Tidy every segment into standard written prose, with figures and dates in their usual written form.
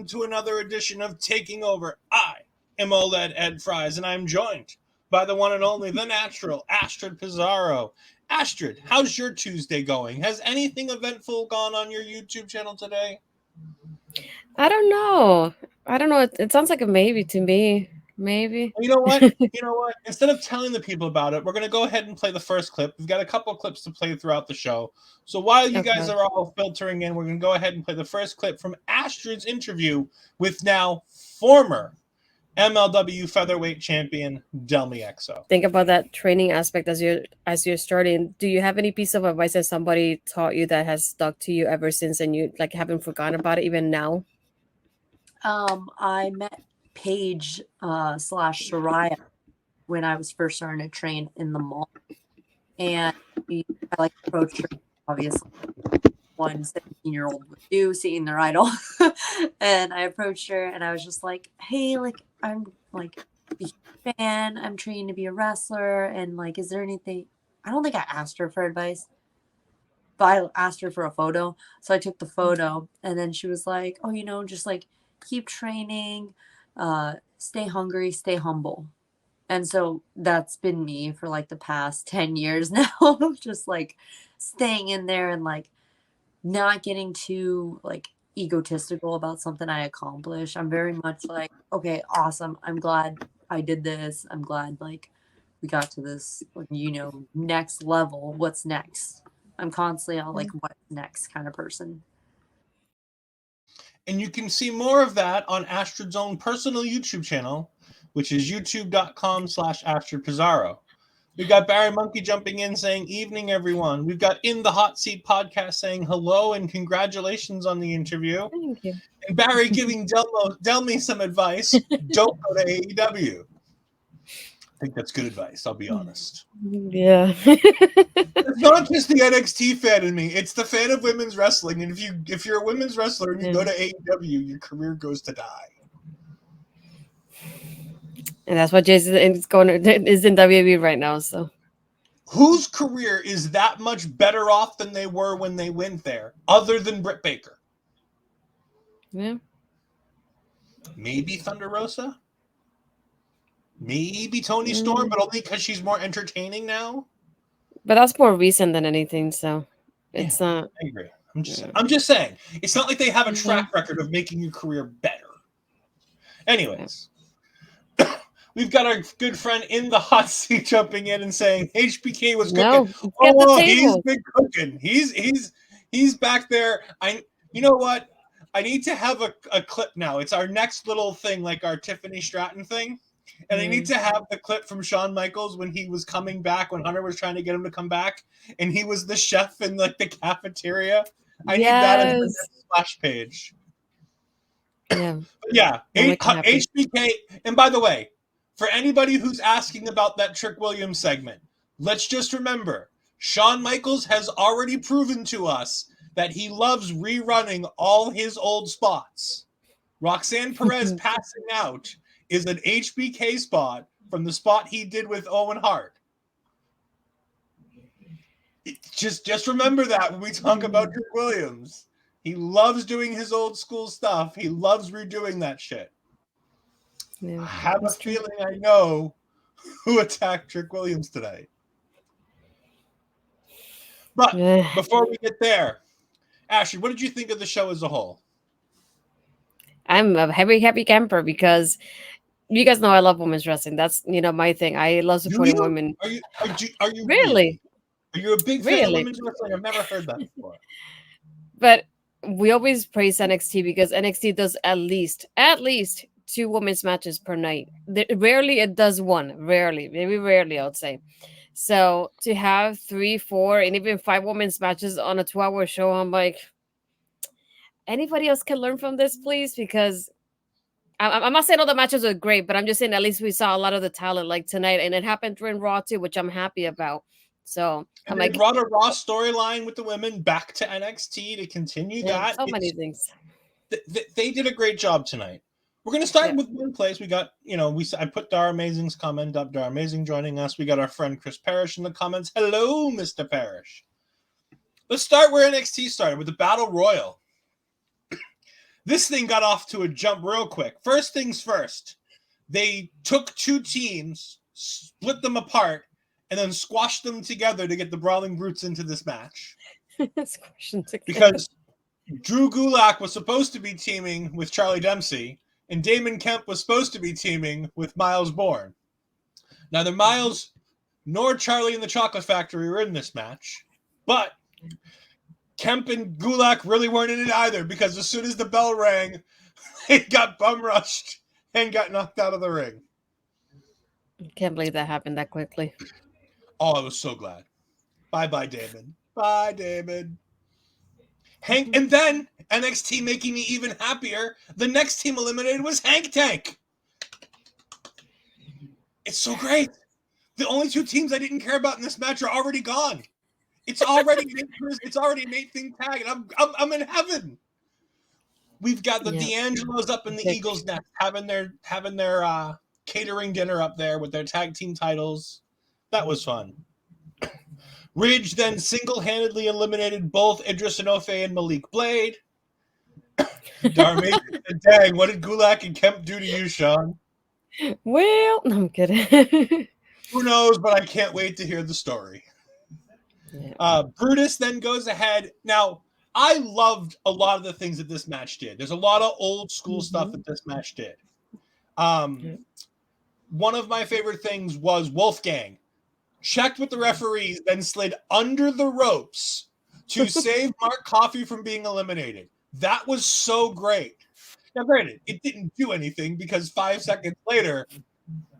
To another edition of Taking Over. I am OLED Ed Fries, and I'm joined by the one and only, the natural, Astrid Pizarro. Astrid, how's your Tuesday going? Has anything eventful gone on your YouTube channel today? I don't know. It sounds like a maybe to me. Maybe. You know what? Instead of telling the people about it, we're going to go ahead and play the first clip. We've got a couple of clips to play throughout the show. So while you guys are all filtering in, we're going to go ahead and play the first clip from Astrid's interview with now former MLW featherweight champion Delmy Exo. Think about that training aspect as you're starting. Do you have any piece of advice that somebody taught you that has stuck to you ever since, and you haven't forgotten about it even now? I met Paige / Soraya when I was first starting to train in the mall, and I approached her, obviously one 17-year-old would do, seeing their idol. And I approached her and I was just like, hey, I'm a fan, I'm training to be a wrestler, and is there anything? I don't think I asked her for advice, but I asked her for a photo. So I took the photo, and then she was like, oh, just keep training, stay hungry, stay humble. And so that's been me for the past 10 years now, just staying in there and not getting too egotistical about something I accomplish. I'm very much okay, awesome, I'm glad I did this, I'm glad we got to this next level. What's next? I'm constantly on what's next kind of person. And you can see more of that on Astrid's own personal YouTube channel, which is youtube.com/AstridPizarro. We've got Barry Monkey jumping in saying, evening, everyone. We've got In the Hot Seat podcast saying hello and congratulations on the interview. Thank you. And Barry giving Delmy some advice. Don't go to AEW. I think that's good advice, I'll be honest. Yeah. It's not just the NXT fan in me, it's the fan of women's wrestling. And if you're a women's wrestler and you go to AEW, your career goes to die. And that's what Jason is in WWE right now. So, whose career is that much better off than they were when they went there, other than Britt Baker? Yeah. Maybe Thunder Rosa. Maybe Tony Storm, but only because she's more entertaining now. But that's more recent than anything, so it's not. I agree. I'm just saying. It's not like they have a track record of making your career better. Anyways, we've got our good friend in the hot seat jumping in and saying HBK was cooking. He's been cooking. He's back there. You know what? I need to have a clip now. It's our next little thing, like our Tiffany Stratton thing. And I need to have the clip from Shawn Michaels when he was coming back, when Hunter was trying to get him to come back, and he was the chef in like the cafeteria. I need that as the splash page. Yeah. HBK. And by the way, for anybody who's asking about that Trick Williams segment, let's just remember, Shawn Michaels has already proven to us that he loves rerunning all his old spots. Roxanne Perez passing out is an HBK spot from the spot he did with Owen Hart. Just remember that when we talk about Trick Williams. He loves doing his old school stuff. He loves redoing that shit. I have a feeling I know who attacked Trick Williams today. But before we get there, Ashley, what did you think of the show as a whole? I'm a happy camper because you guys know I love women's wrestling. That's my thing. I love supporting women. Are you really? Are you a big fan of women's wrestling? I've never heard that before. But we always praise NXT because NXT does at least 2 women's matches per night. Rarely it does one. Very rarely, I would say. So to have 3, 4, and even 5 women's matches on a 2-hour show, I'm like, anybody else can learn from this, please? Because I'm not saying all the matches are great, but I'm just saying at least we saw a lot of the talent like tonight, and it happened during Raw too, which I'm happy about. So and they brought a Raw storyline with the women back to NXT to continue that. So many things. They did a great job tonight. We're going to start with one place. We got, I put Dar Amazing's comment up. Dar Amazing joining us. We got our friend Chris Parrish in the comments. Hello, Mr. Parrish. Let's start where NXT started with the Battle Royal. This thing got off to a jump real quick. First things first, they took 2 teams, split them apart, and then squashed them together to get the Brawling Brutes into this match. Because Drew Gulak was supposed to be teaming with Charlie Dempsey, and Damon Kemp was supposed to be teaming with Miles Bourne. Neither Miles nor Charlie in the Chocolate Factory were in this match, but Kemp and Gulak really weren't in it either, because as soon as the bell rang, they got bum rushed and got knocked out of the ring. I can't believe that happened that quickly. Oh, I was so glad. Bye-bye, Damon. Bye, Damon. Hank, and then NXT making me even happier, the next team eliminated was Hank Tank. It's so great. The only 2 teams I didn't care about in this match are already gone. It's already an 8-thing tag, and I'm in heaven. We've got the D'Angelos up in the Eagles' Nest having their catering dinner up there with their tag team titles. That was fun. Ridge then single-handedly eliminated both Idris Enofe and Malik Blade. Darmay said, dang, what did Gulak and Kemp do to you, Sean? Well, I'm kidding. Who knows, but I can't wait to hear the story. Brutus then goes ahead. Now, I loved a lot of the things that this match did. There's a lot of old school stuff that this match did. One of my favorite things was Wolfgang checked with the referees, then slid under the ropes to save Mark Coffey from being eliminated. That was so great. Now, granted, it didn't do anything because 5 seconds later,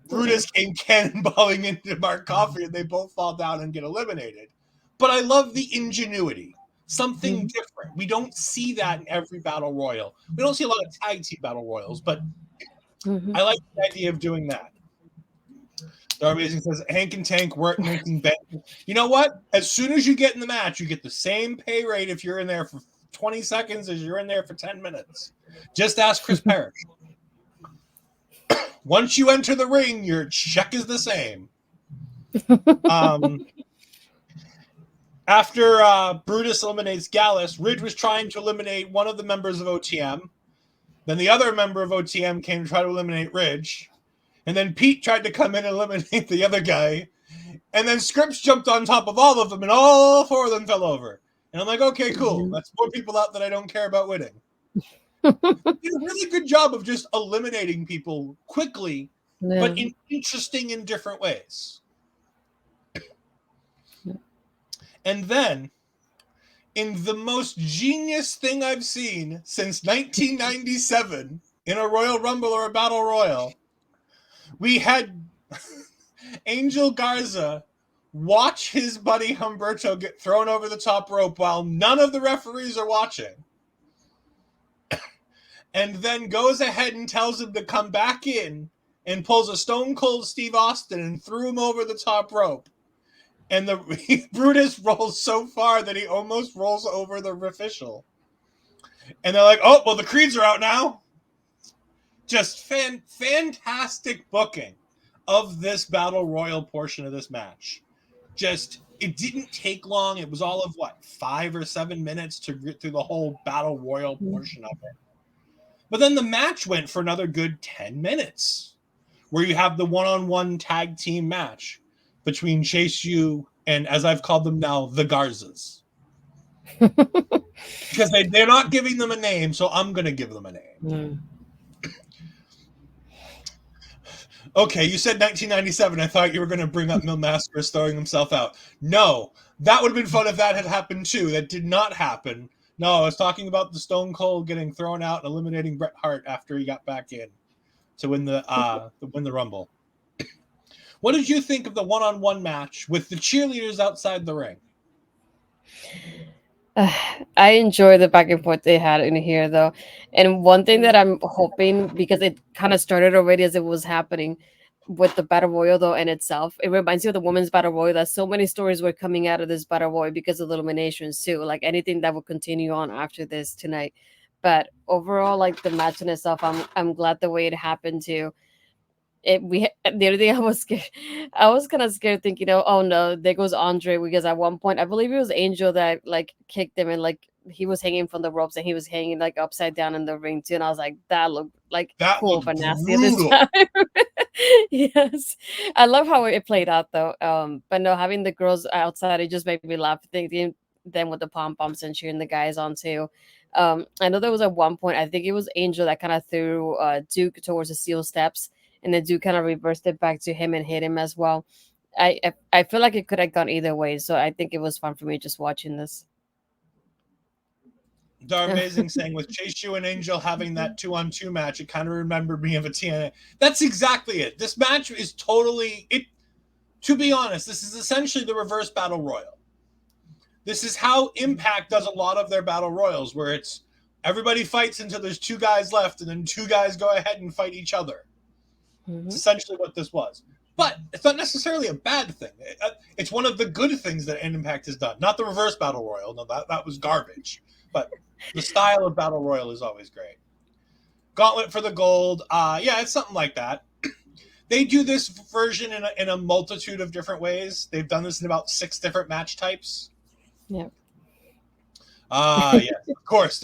Brutus came cannonballing into Mark Coffey and they both fall down and get eliminated. But I love the ingenuity. Something different. We don't see that in every battle royal. We don't see a lot of tag team battle royals, but I like the idea of doing that. Amazing says Hank and Tank weren't making bet. You know what? As soon as you get in the match, you get the same pay rate if you're in there for 20 seconds as you're in there for 10 minutes. Just ask Chris Parrish. Once you enter the ring, your check is the same. After Brutus eliminates Gallus, Ridge was trying to eliminate one of the members of OTM. Then the other member of OTM came to try to eliminate Ridge. And then Pete tried to come in and eliminate the other guy. And then Scripps jumped on top of all of them, and all 4 of them fell over. And I'm like, okay, cool. That's 4 people out that I don't care about winning. Did a really good job of just eliminating people quickly, but in interesting and different ways. And then, in the most genius thing I've seen since 1997 in a Royal Rumble or a Battle Royal, we had Angel Garza watch his buddy Humberto get thrown over the top rope while none of the referees are watching. And then goes ahead and tells him to come back in and pulls a Stone Cold Steve Austin and threw him over the top rope. And the Brutus rolls so far that he almost rolls over the official. And they're like, oh, well, the Creeds are out now. Just fantastic booking of this Battle Royal portion of this match. Just, it didn't take long. It was all of, 5 or 7 minutes to get through the whole Battle Royal portion of it. But then the match went for another good 10 minutes, where you have the one-on-one tag team match between Chase U and, as I've called them now, the Garzas. Because they're not giving them a name, so I'm going to give them a name. Okay, you said 1997. I thought you were going to bring up Mil Mascaras throwing himself out. No, that would have been fun if that had happened too. That did not happen. No, I was talking about the Stone Cold getting thrown out and eliminating Bret Hart after he got back in to win the Rumble. What did you think of the one-on-one match with the cheerleaders outside the ring? I enjoy the back and forth they had in here, though. And one thing that I'm hoping, because it kind of started already as it was happening with the Battle Royal, though, in itself, it reminds you of the Women's Battle Royal, that so many stories were coming out of this Battle Royal because of the eliminations, too. Like, anything that will continue on after this tonight. But overall, like, the match in itself, I'm glad the way it happened, too. The other day I was scared. I was kind of scared, thinking, oh no, there goes Andre, because at one point I believe it was Angel that like kicked him, and like he was hanging from the ropes and he was hanging like upside down in the ring too, and I was like, that looked like cool but nasty at this time. Yes, I love how it played out though. But no, having the girls outside, it just made me laugh, thinking them with the pom poms and cheering the guys on too. I know there was at one point, I think it was Angel that kind of threw Duke towards the steel steps, and then Duke kind of reversed it back to him and hit him as well. I feel like it could have gone either way, so I think it was fun for me just watching this. Dar Amazing saying, with Chase U and Angel having that 2-on-2 match, it kind of remembered me of a TNA. That's exactly it. This match is totally it. To be honest, this is essentially the reverse Battle Royal. This is how Impact does a lot of their Battle Royals, where it's everybody fights until there's 2 guys left, and then 2 guys go ahead and fight each other. It's essentially what this was. But it's not necessarily a bad thing. It's one of the good things that Impact has done. Not the reverse Battle Royal. No, that was garbage. But the style of Battle Royal is always great. Gauntlet for the gold. Yeah, it's something like that. They do this version in a multitude of different ways. They've done this in about 6 different match types. Yeah. Yeah, of course.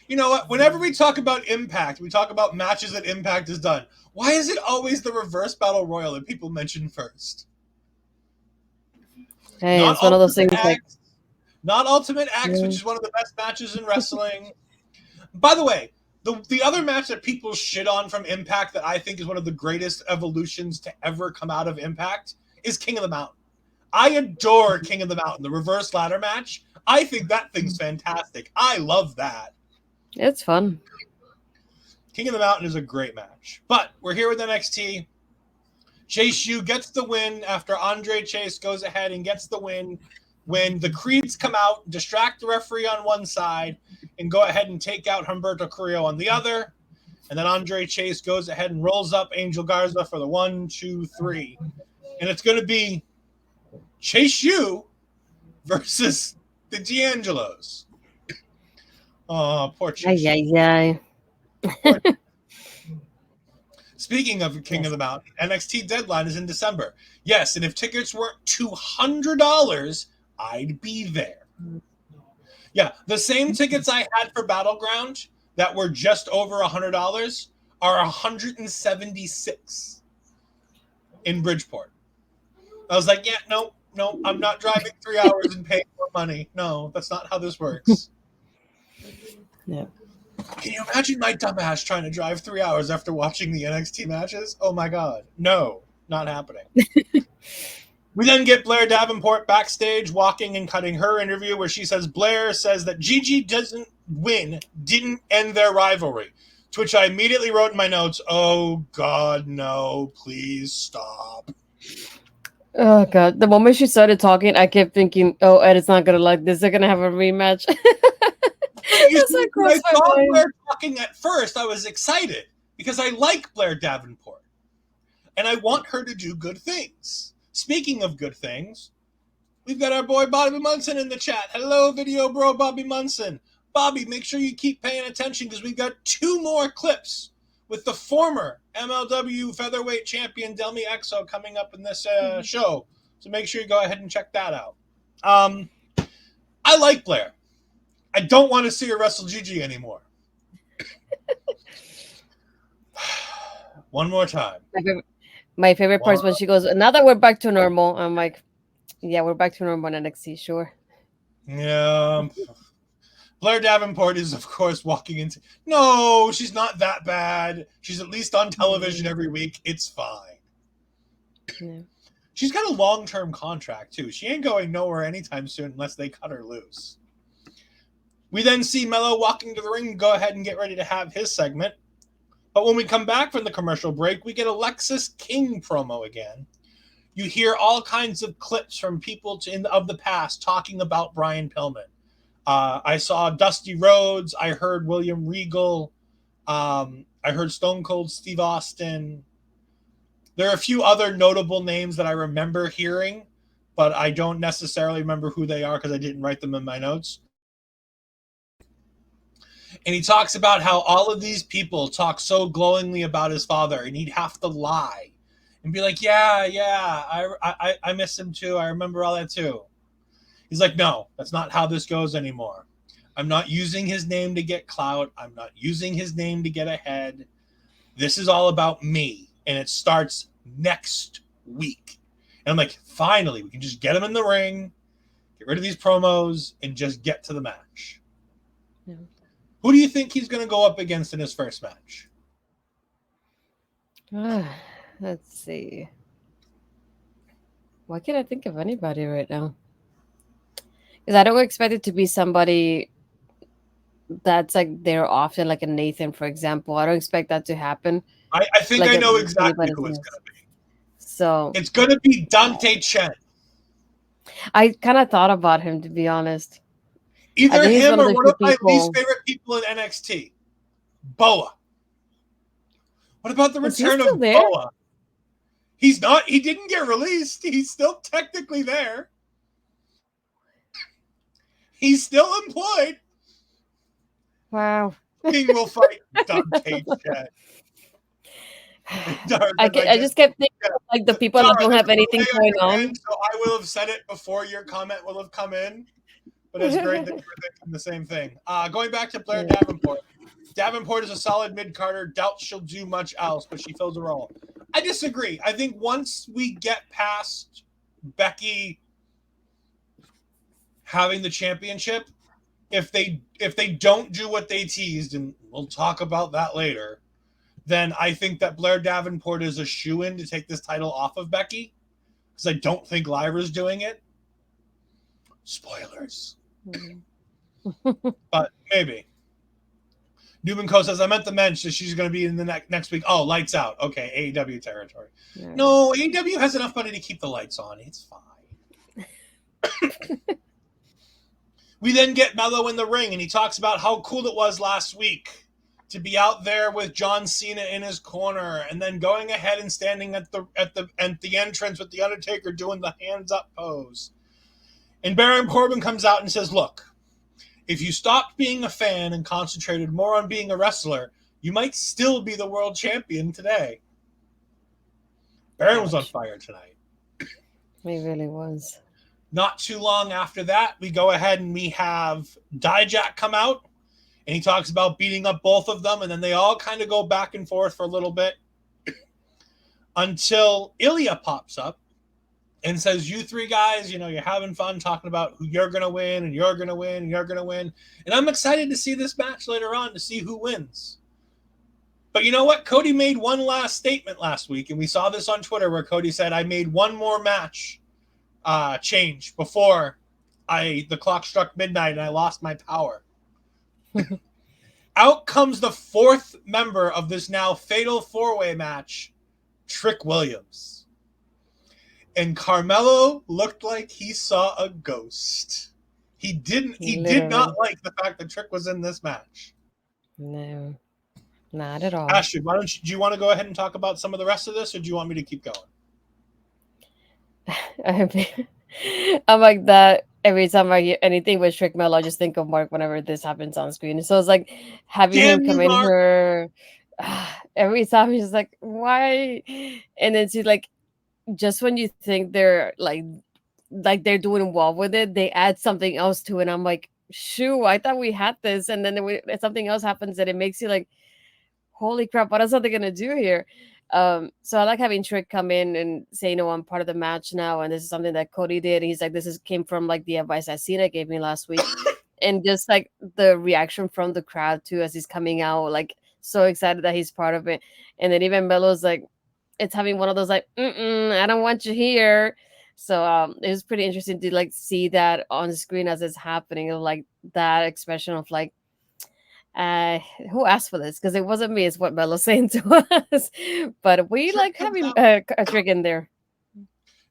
You know what? Whenever we talk about Impact, we talk about matches that Impact has done. Why is it always the reverse Battle Royal that people mention first? Hey, not it's one of those things. Not Ultimate X, which is one of the best matches in wrestling. By the way, the other match that people shit on from Impact that I think is one of the greatest evolutions to ever come out of Impact is King of the Mountain. I adore King of the Mountain, the reverse ladder match. I think that thing's fantastic. I love that. It's fun. King of the Mountain is a great match. But we're here with NXT. Chase U gets the win after Andre Chase goes ahead and gets the win when the Creeds come out, distract the referee on one side, and go ahead and take out Humberto Carrillo on the other. And then Andre Chase goes ahead and rolls up Angel Garza for the 1, 2, 3. And it's going to be Chase U versus the D'Angelos. Oh, poor Chase. Speaking of King of the Mountain, NXT deadline is in December. Yes, and if tickets weren't $200, I'd be there. Yeah, the same tickets I had for Battleground that were just over $100 are 176 in Bridgeport. I was like, yeah, no, I'm not driving 3 hours and paying more money. No, that's not how this works. Yeah. Can you imagine my dumbass trying to drive 3 hours after watching the NXT matches? Oh my God. No, not happening. We then get Blair Davenport backstage walking and cutting her interview where she says Blair says that Gigi didn't end their rivalry. To which I immediately wrote in my notes, oh God, no, please stop. Oh God. The moment she started talking, I kept thinking, oh, Ed's not going to like this. They're going to have a rematch. When I saw Blair talking at first, I was excited because I like Blair Davenport and I want her to do good things. Speaking of good things, we've got our boy Bobby Munson in the chat. Hello, video bro, Bobby Munson. Bobby, make sure you keep paying attention because we've got 2 more clips with the former MLW featherweight champion Delmi Exo coming up in this show. So make sure you go ahead and check that out. I like Blair. I don't want to see her wrestle Gigi anymore. One more time. My favorite part is when she goes, now that we're back to normal. I'm like, yeah, we're back to normal in NXT, sure. Yeah. Blair Davenport is, of course, walking into... No, she's not that bad. She's at least on television every week. It's fine. Yeah. She's got a long-term contract, too. She ain't going nowhere anytime soon unless they cut her loose. We then see Mello walking to the ring and go ahead and get ready to have his segment. But when we come back from the commercial break, we get a Lexus King promo again. You hear all kinds of clips from people of the past talking about Brian Pillman. I saw Dusty Rhodes. I heard William Regal. I heard Stone Cold Steve Austin. There are a few other notable names that I remember hearing, but I don't necessarily remember who they are because I didn't write them in my notes. And he talks about how all of these people talk so glowingly about his father, and he'd have to lie and be like, yeah, I miss him too. I remember all that too. He's like, no, that's not how this goes anymore. I'm not using his name to get clout. I'm not using his name to get ahead. This is all about me, and it starts next week. And I'm like, finally, we can just get him in the ring, get rid of these promos, and just get to the match. Yeah. Who do you think he's going to go up against in his first match? Let's see. Why can't I think of anybody right now? Because I don't expect it to be somebody that's like there often, like a Nathan, for example. I don't expect that to happen. I think like I know exactly who it's going to be. So it's going to be Dante Chen. I kind of thought about him, to be honest. Either him or one of my least favorite people in NXT, Boa. What about the return of Boa? He's not. He didn't get released. He's still technically there. He's still employed. Wow. King will fight Dante Chen. I just kept thinking like the people that don't have anything going on. So I will have said it before your comment will have come in. But it's great that you're thinking the same thing. Going back to Blair Davenport. Davenport is a solid mid-carder. Doubt she'll do much else, but she fills a role. I disagree. I think once we get past Becky having the championship, if they don't do what they teased, and we'll talk about that later, then I think that Blair Davenport is a shoo-in to take this title off of Becky, because I don't think Lyra's doing it. Spoilers. But maybe. Newman Co says, I meant to mention she's going to be in the next week. Oh, lights out. Okay, AEW territory. Yeah. No, AEW has enough money to keep the lights on. It's fine. We then get Mello in the ring, and he talks about how cool it was last week to be out there with John Cena in his corner, and then going ahead and standing at the entrance with the Undertaker doing the hands up pose. And Baron Corbin comes out and says, look, if you stopped being a fan and concentrated more on being a wrestler, you might still be the world champion today. Baron was on fire tonight. He really was. Not too long after that, we go ahead and we have Dijak come out, And he talks about beating up both of them, and then they all kind of go back and forth for a little bit until Ilya pops up and says, you three guys, you're having fun talking about who you're going to win, and you're going to win, and you're going to win. And I'm excited to see this match later on to see who wins. But you know what? Cody made one last statement last week, and we saw this on Twitter where Cody said, I made one more match change before the clock struck midnight and I lost my power. Out comes the fourth member of this now fatal four-way match, Trick Williams. And Carmelo looked like he saw a ghost. He did not like the fact that Trick was in this match. No, not at all. Astrid, do you want to go ahead and talk about some of the rest of this, or do you want me to keep going? I'm like that. Every time I hear anything with Trick Melo, I just think of Mark whenever this happens on screen. So it's like having him come in here every time. He's like, why? And then she's like, just when you think they're like they're doing well with it, they add something else to it. And I'm like, shoo, I thought we had this. And then something else happens that it makes you like, holy crap, what is something going to do here? So I like having Trick come in and say, I'm part of the match now, and this is something that Cody did. He's like, came from like the advice that Cena gave me last week, and just like the reaction from the crowd too as he's coming out, like so excited that he's part of it. And then even Melo's like, it's having one of those like, I don't want you here. So it was pretty interesting to like see that on screen as it's happening, like that expression of like, who asked for this? Because it wasn't me, it's what Melo's saying to us. But we like having a Trick in there.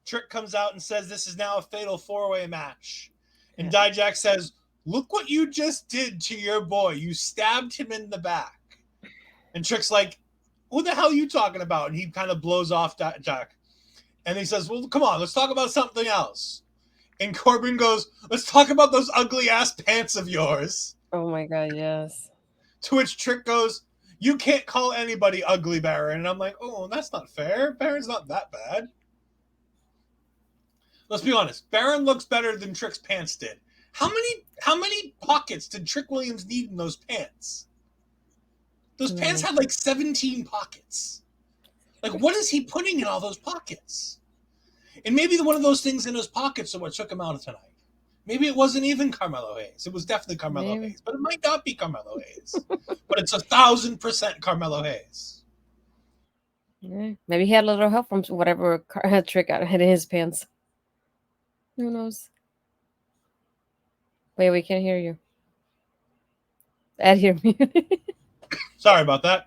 Trick comes out and says this is now a fatal four-way match. And Dijak says, look what you just did to your boy. You stabbed him in the back. And Trick's like, who the hell are you talking about? And he kind of blows off Dijak. And he says, well, come on, let's talk about something else. And Corbin goes, let's talk about those ugly-ass pants of yours. Oh, my God, yes. To which Trick goes, you can't call anybody ugly, Baron. And I'm like, oh, that's not fair. Baron's not that bad. Let's be honest. Baron looks better than Trick's pants did. How many pockets did Trick Williams need in those pants? Those pants had like 17 pockets. Like, what is he putting in all those pockets? And maybe one of those things in his pockets are what took him out tonight. Maybe it wasn't even Carmelo Hayes. It was definitely Carmelo Hayes. But it might not be Carmelo Hayes. But it's 1,000% Carmelo Hayes. Yeah. Maybe he had a little help from whatever Trick had in his pants. Who knows? Wait, we can't hear you. Ed, hear me. Sorry about that.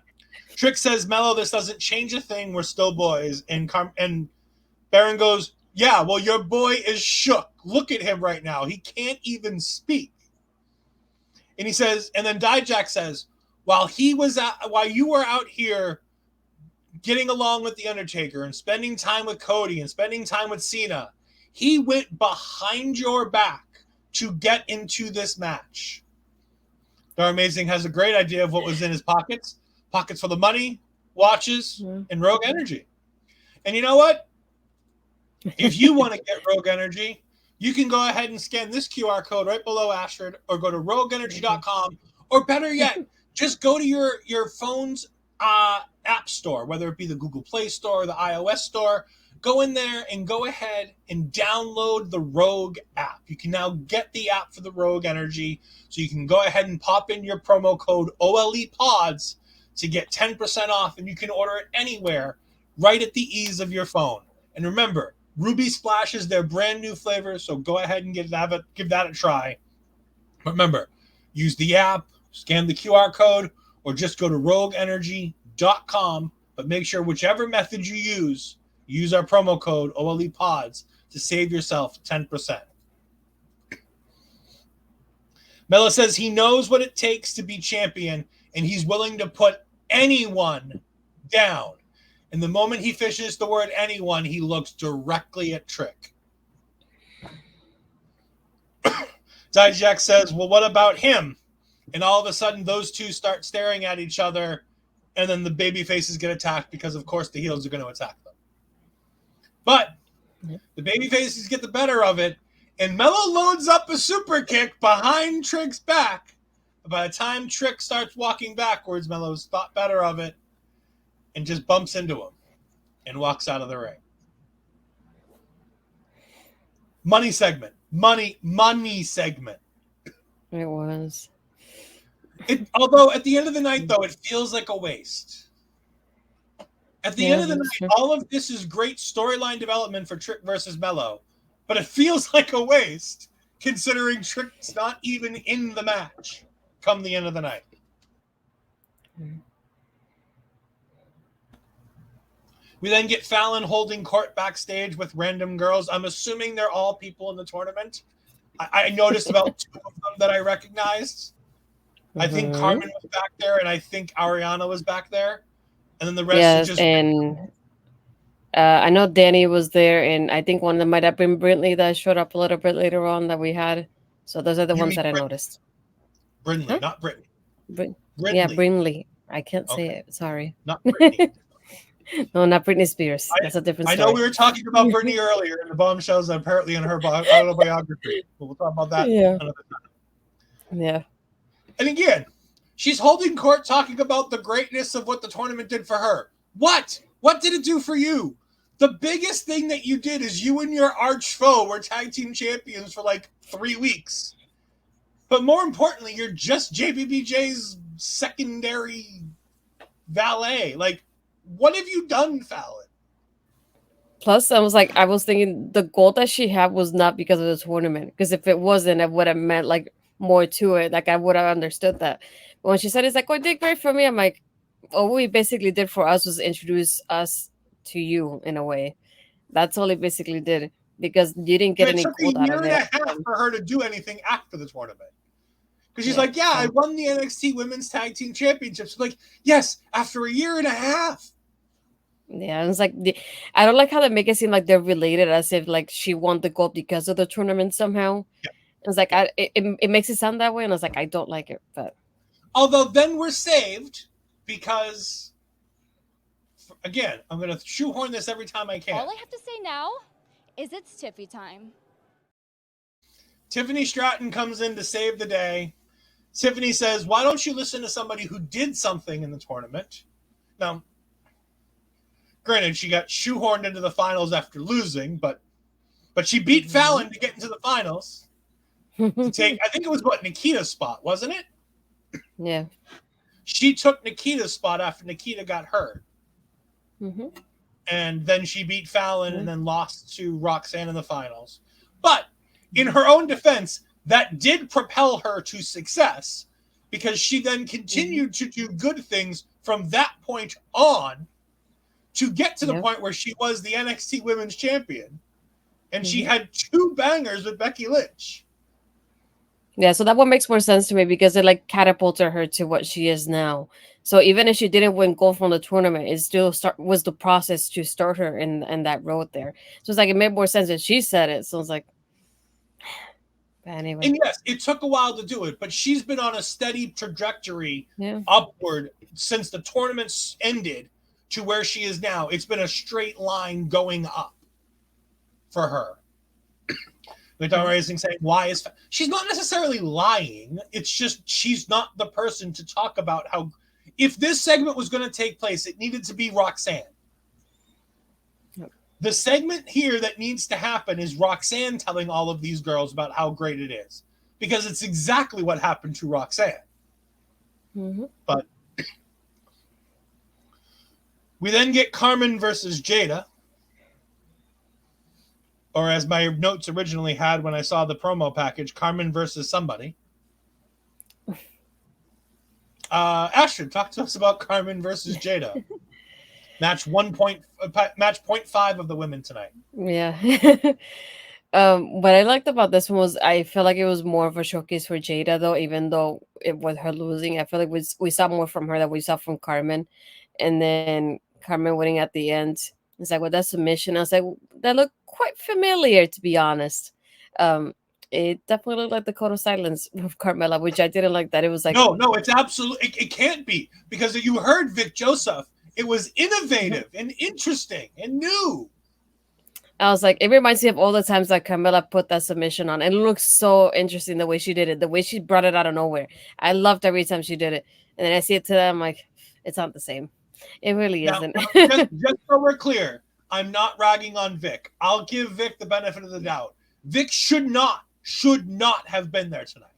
Trick says, Melo, this doesn't change a thing. We're still boys. And Baron goes, yeah, well, your boy is shook. Look at him right now. He can't even speak. And he says, and then Dijak says, while you were out here getting along with The Undertaker and spending time with Cody and spending time with Cena, he went behind your back to get into this match. Dar Amazing has a great idea of what was in his pockets. Pockets for the money, watches, and Rogue Energy. And you know what? If you want to get Rogue Energy, you can go ahead and scan this QR code right below Astrid, or go to wwenxt.com, or better yet, just go to your phone's app store, whether it be the Google Play Store or the iOS store. Go in there and go ahead and download the Rogue app. You can now get the app for the Rogue Energy, so you can go ahead and pop in your promo code OLEPODS to get 10% off, and you can order it anywhere right at the ease of your phone. And remember, Ruby Splash is their brand new flavor, so go ahead and give that a try. But remember, use the app, scan the QR code, or just go to wwenxt.com, but make sure whichever method you use our promo code OLEPODS to save yourself 10%. Melo says he knows what it takes to be champion, and he's willing to put anyone down. And the moment he fishes the word anyone, he looks directly at Trick. Dijak says, well, what about him? And all of a sudden, those two start staring at each other, and then the baby faces get attacked because, of course, the heels are going to attack them. But the baby faces get the better of it, and Melo loads up a super kick behind Trick's back But by the time Trick starts walking backwards, Melo's thought better of it and just bumps into him and walks out of the ring. Money segment. Money segment. It was. Although at the end of the night, though, it feels like a waste. At the end of the night, all of this is great storyline development for Trick versus Melo, but it feels like a waste considering Trick's not even in the match come the end of the night. We then get Fallon holding court backstage with random girls. I'm assuming they're all people in the tournament. I noticed about 2 of them that I recognized. I think Carmen was back there, and I think Arianna was back there. And then the rest is just... and I know Danny was there, and I think one of them might have been Brinley that showed up a little bit later on that we had. So those are the ones that I noticed. Brinley, not Brittany. Brinley. Yeah, Brinley. I can't say it. Sorry. Not Brittany. No, not Britney Spears. That's a different story. I know we were talking about Britney earlier in the bombshells apparently in her autobiography. But we'll talk about that another time. Yeah. And again, she's holding court talking about the greatness of what the tournament did for her. What? What did it do for you? The biggest thing that you did is you and your arch foe were tag team champions for like 3 weeks. But more importantly, you're just JBBJ's secondary valet. Like, what have you done, Fallon? Plus, I was thinking the goal that she had was not because of the tournament. Because if it wasn't, it would have meant like more to it. Like I would have understood that. But when she said it's like, oh, it did great for me, I'm like, all we basically did for us was introduce us to you in a way. That's all it basically did. Because you didn't get any gold out of it. It took a year and a half for her to do anything after the tournament. Because she's like, I won the NXT Women's Tag Team Championships. Like, yes, after a year and a half. Yeah, it's like I don't like how they make it seem like they're related, as if like she won the gold because of the tournament somehow. Yeah. It's like it makes it sound that way, and I was like, I don't like it. But although then we're saved because, again, I'm going to shoehorn this every time I can. All I have to say now is it's Tiffy time. Tiffany Stratton comes in to save the day. Tiffany says, "Why don't you listen to somebody who did something in the tournament?" Now, granted, she got shoehorned into the finals after losing, but she beat Fallon to get into the finals. To take, I think it was Nikita's spot, wasn't it? Yeah. She took Nikita's spot after Nikita got hurt. And then she beat Fallon and then lost to Roxanne in the finals. But in her own defense, that did propel her to success because she then continued to do good things from that point on to get to the point where she was the NXT Women's Champion. And she had 2 bangers with Becky Lynch. Yeah, so that one makes more sense to me because it like catapulted her to what she is now. So even if she didn't win gold from the tournament, it still was the process to start her in that road there. So it's like it made more sense that she said it. So it's like, anyway. And yes, it took a while to do it, but she's been on a steady trajectory upward since the tournaments ended to where she is now. It's been a straight line going up for her. Victoria Rising saying, why is... She's not necessarily lying. It's just she's not the person to talk about how... If this segment was going to take place, it needed to be Roxanne. The segment here that needs to happen is Roxanne telling all of these girls about how great it is. Because it's exactly what happened to Roxanne. But we then get Karmen versus Jaida. Or as my notes originally had when I saw the promo package, Karmen versus somebody. Astrid, talk to us about Karmen versus Jaida. Match 0.5 of the women tonight. Yeah. What I liked about this one was I feel like it was more of a showcase for Jaida, though, even though it was her losing. I feel like we saw more from her than we saw from Karmen. And then Karmen winning at the end. It's like, well, that submission. I was like, that looked quite familiar, to be honest. It definitely looked like the Code of Silence with Carmelo, which I didn't like that. It was like... No, it's absolutely... It can't be. Because you heard Vic Joseph. It was innovative and interesting and new. I was like, it reminds me of all the times that Carmella put that submission on. And it looks so interesting the way she did it, the way she brought it out of nowhere. I loved every time she did it. And then I see it today, I'm like, it's not the same. It really Now, isn't. just so we're clear, I'm not ragging on Vic. I'll give Vic the benefit of the doubt. Vic should not have been there tonight.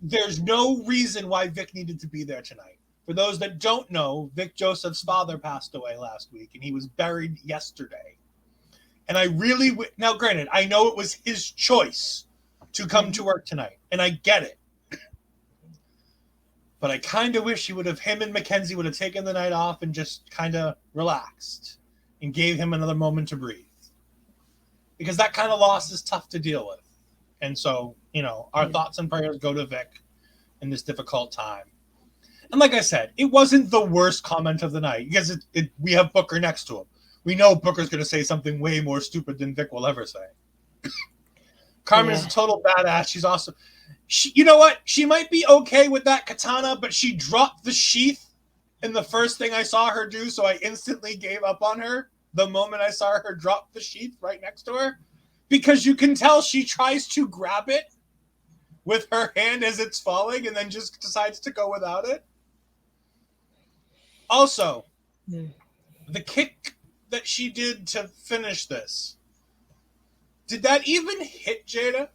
There's no reason why Vic needed to be there tonight. For those that don't know, Vic Joseph's father passed away last week, and he was buried yesterday. And I really now, granted, I know it was his choice to come to work tonight, and I get it. But I kind of wish him and Mackenzie would have taken the night off and just kind of relaxed and gave him another moment to breathe. Because that kind of loss is tough to deal with. And so, our thoughts and prayers go to Vic in this difficult time. And like I said, it wasn't the worst comment of the night because we have Booker next to him. We know Booker's going to say something way more stupid than Vic will ever say. Karmen is a total badass. She's awesome. You know what? She might be okay with that katana, but she dropped the sheath in the first thing I saw her do, so I instantly gave up on her the moment I saw her drop the sheath right next to her. Because you can tell she tries to grab it with her hand as it's falling and then just decides to go without it. Also, the kick that she did to finish this, did that even hit Jaida?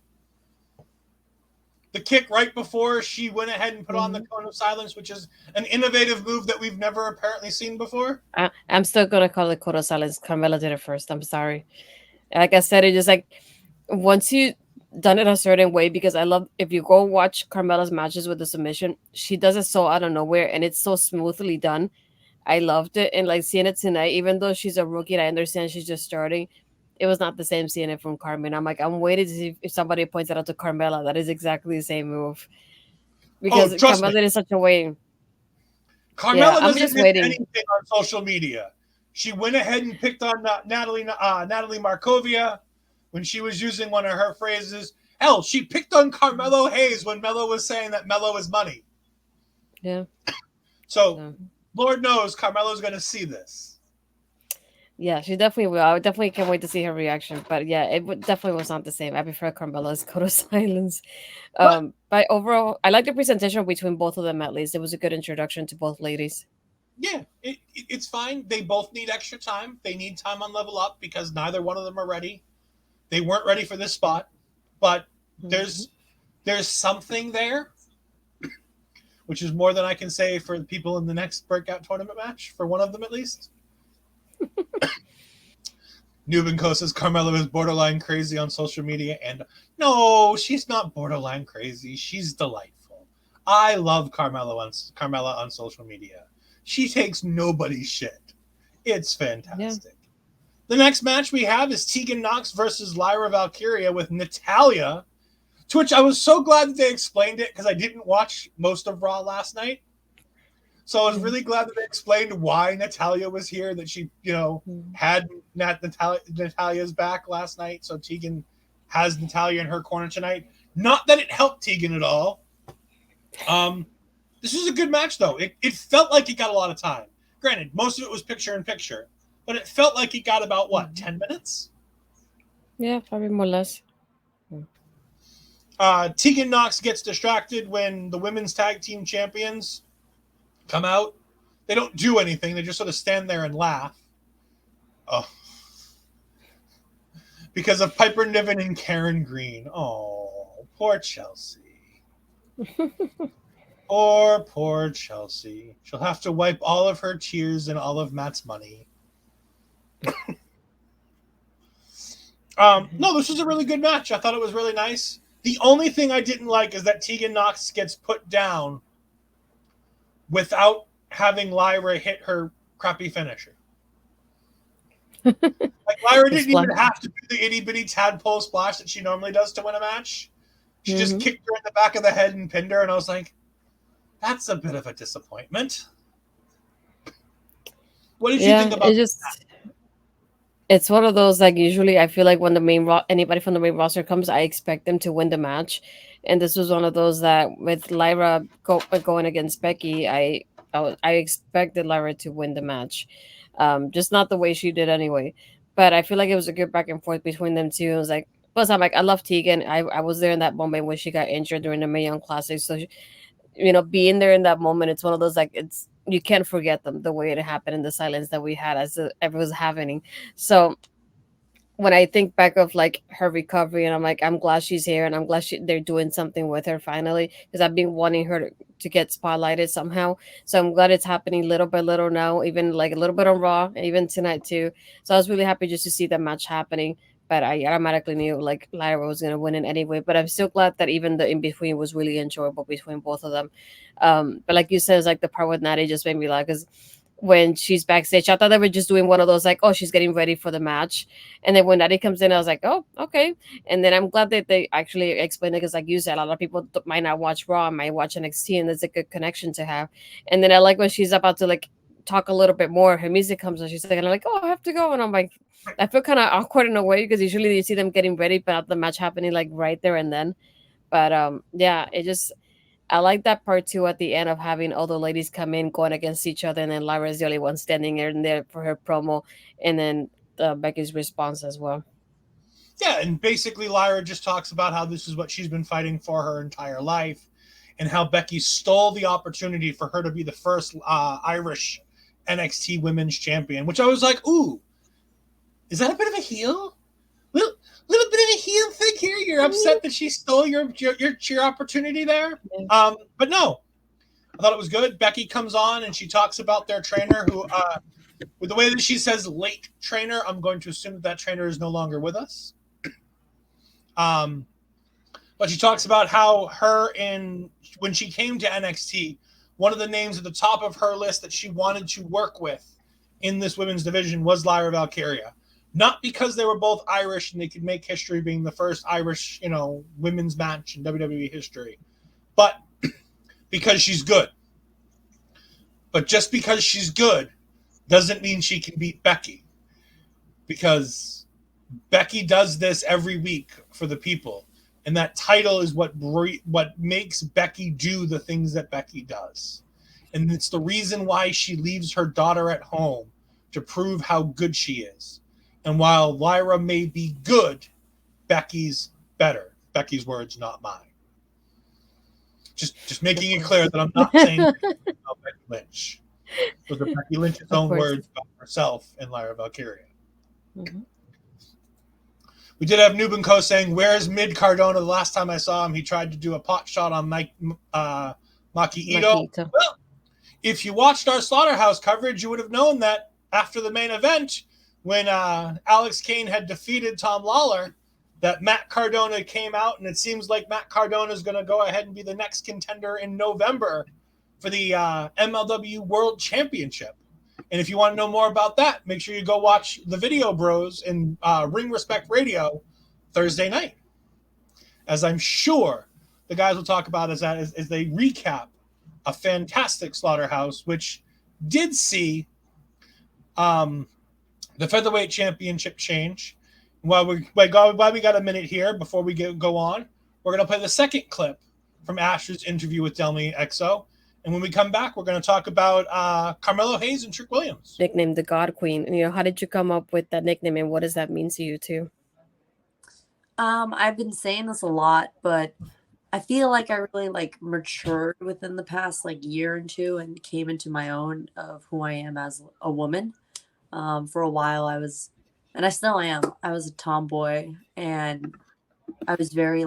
The kick right before she went ahead and put on the cone of silence, which is an innovative move that we've never apparently seen before. I'm still going to call it cone of silence. Carmelo did it first. I'm sorry. Like I said, it just like once you done it a certain way, because I love if you go watch Carmella's matches with the submission, she does it so out of nowhere and it's so smoothly done. I loved it. And like seeing it tonight, even though she's a rookie and I understand she's just starting, it was not the same seeing it from Karmen. I'm like, I'm waiting to see if somebody points it out to Carmella. That is exactly the same move. Because Carmella did it such a way. Carmella doesn't miss anything on social media. She went ahead and picked on Natalie Markovia when she was using one of her phrases. Hell, she picked on Carmelo Hayes when Melo was saying that Melo is money. Yeah. So, Lord knows Carmelo's going to see this. Yeah, she definitely will. I definitely can't wait to see her reaction. But yeah, definitely was not the same. I prefer Carmelo's code of silence. But overall, I like the presentation between both of them at least. It was a good introduction to both ladies. Yeah, it's fine. They both need extra time. They need time on Level Up because neither one of them are ready. They weren't ready for this spot, but there's something there, which is more than I can say for the people in the next Breakout tournament match, for one of them at least. Nubinko says Carmelo is borderline crazy on social media, and no, she's not borderline crazy. She's delightful. I love Carmella on social media. She takes nobody's shit. It's fantastic. Yeah. The next match we have is Tegan Nox versus Lyra Valkyria with Natalya, to which I was so glad that they explained it because I didn't watch most of Raw last night. So I was really glad that they explained why Natalya was here, that she, had Natalya's back last night. So Tegan has Natalya in her corner tonight. Not that it helped Tegan at all. This was a good match, though. It felt like it got a lot of time. Granted, most of it was picture-in-picture, but it felt like it got about, 10 minutes? Yeah, probably more or less. Tegan Nox gets distracted when the women's tag team champions come out. They don't do anything. They just sort of stand there and laugh. Oh. Because of Piper Niven and Karen Green. Oh, poor Chelsea. Poor Chelsea. She'll have to wipe all of her tears and all of Matt's money. No, this was a really good match. I thought it was really nice. The only thing I didn't like is that Tegan Nox gets put down without having Lyra hit her crappy finisher. Like Lyra didn't even have to do the itty-bitty tadpole splash that she normally does to win a match. She just kicked her in the back of the head and pinned her, and I was like, that's a bit of a disappointment. What did you think about that? It's one of those, like, usually I feel like when anybody from the main roster comes, I expect them to win the match. And this was one of those that with Lyra going against Becky, I expected Lyra to win the match. Just not the way she did anyway. But I feel like it was a good back and forth between them two. It was like, plus I'm like, I love Tegan. I was there in that moment when she got injured during the Mae Young Classic. So, being there in that moment, it's one of those, like, it's, you can't forget them, the way it happened in the silence that we had as it was happening. So when I think back of like her recovery, and I'm like, I'm glad she's here, and I'm glad they're doing something with her finally, because I've been wanting her to get spotlighted somehow. So I'm glad it's happening little by little now, even like a little bit on Raw, and even tonight too. So I was really happy just to see that match happening. But I automatically knew like Lyra was gonna win it anyway. But I'm still glad that even the in between was really enjoyable between both of them. But like you said, it's like the part with Natty just made me laugh, because when she's backstage, I thought they were just doing one of those like, oh, she's getting ready for the match. And then when Natty comes in, I was like, oh, okay. And then I'm glad that they actually explained it, because, like you said, a lot of people might not watch Raw, might watch NXT, and there's a good connection to have. And then I like when she's about to like talk a little bit more, her music comes on, she's like, and I'm like, oh, I have to go. And I'm like, I feel kind of awkward in a way, because usually you see them getting ready, but not the match happening like right there and then. But yeah, it just, I like that part too at the end of having all the ladies come in going against each other, and then Lyra's the only one standing in there for her promo, and then Becky's response as well. Yeah, and basically Lyra just talks about how this is what she's been fighting for her entire life, and how Becky stole the opportunity for her to be the first Irish NXT Women's Champion, which I was like, ooh, is that a bit of a heel? Little bit of a heel thing here. You're upset that she stole your opportunity there. But no, I thought it was good. Becky comes on and she talks about their trainer, who, with the way that she says late trainer, I'm going to assume that trainer is no longer with us. But she talks about how when she came to NXT, one of the names at the top of her list that she wanted to work with in this women's division was Lyra Valkyria. Not because they were both Irish and they could make history being the first Irish, women's match in WWE history, but because she's good. But just because she's good doesn't mean she can beat Becky, because Becky does this every week for the people, and that title is what makes Becky do the things that Becky does, and it's the reason why she leaves her daughter at home to prove how good she is. And while Lyra may be good, Becky's better. Becky's words, not mine. Just making it clear that I'm not saying about Becky Lynch. Those are Becky Lynch's own words about herself and Lyra Valkyria. Mm-hmm. We did have Nubenko saying, "Where's Mid Cardona? The last time I saw him, he tried to do a pot shot on Maki Ito." Well, if you watched our Slaughterhouse coverage, you would have known that after the main event, when Alex Kane had defeated Tom Lawler, that Matt Cardona came out, and it seems like Matt Cardona is going to go ahead and be the next contender in November for the MLW World Championship. And if you want to know more about that, make sure you go watch the Video Bros in Ring Respect Radio Thursday night, as I'm sure the guys will talk about as they recap a fantastic Slaughterhouse, which did see the Featherweight Championship change. While we got a minute here before we go on, we're going to play the second clip from Ash's interview with Delmy XO. And when we come back, we're going to talk about Carmelo Hayes and Trick Williams. Nicknamed the God Queen. How did you come up with that nickname, and what does that mean to you too? I've been saying this a lot, but I feel like I really matured within the past year or two and came into my own of who I am as a woman. For a while I was, and I still am, I was a tomboy, and I was very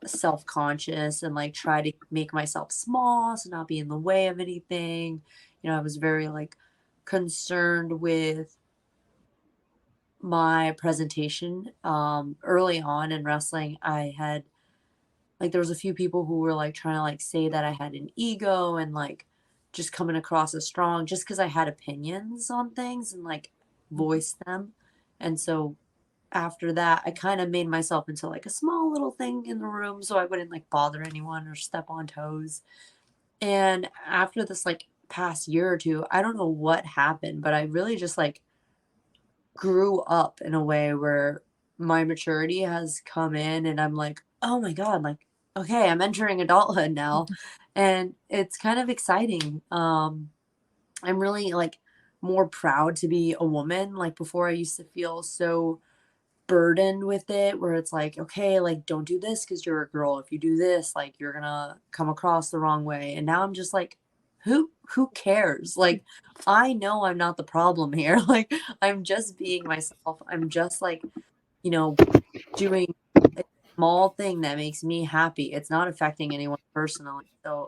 self-conscious and try to make myself small to not be in the way of anything. I was very concerned with my presentation. Early on in wrestling, I had there was a few people who were trying to say that I had an ego and just coming across as strong just because I had opinions on things and voice them. And so after that, I kind of made myself into a small little thing in the room so I wouldn't bother anyone or step on toes. And after this past year or two, I don't know what happened, but I really just grew up in a way where my maturity has come in, and I'm oh my God, okay, I'm entering adulthood now. And it's kind of exciting. I'm really more proud to be a woman. Like before, I used to feel so burdened with it, where it's like, okay, like don't do this because you're a girl. If you do this, like you're gonna come across the wrong way. And now I'm just like, who cares? Like, I know I'm not the problem here. Like, I'm just being myself. I'm just like, you know, doing a small thing that makes me happy. It's not affecting anyone personally. So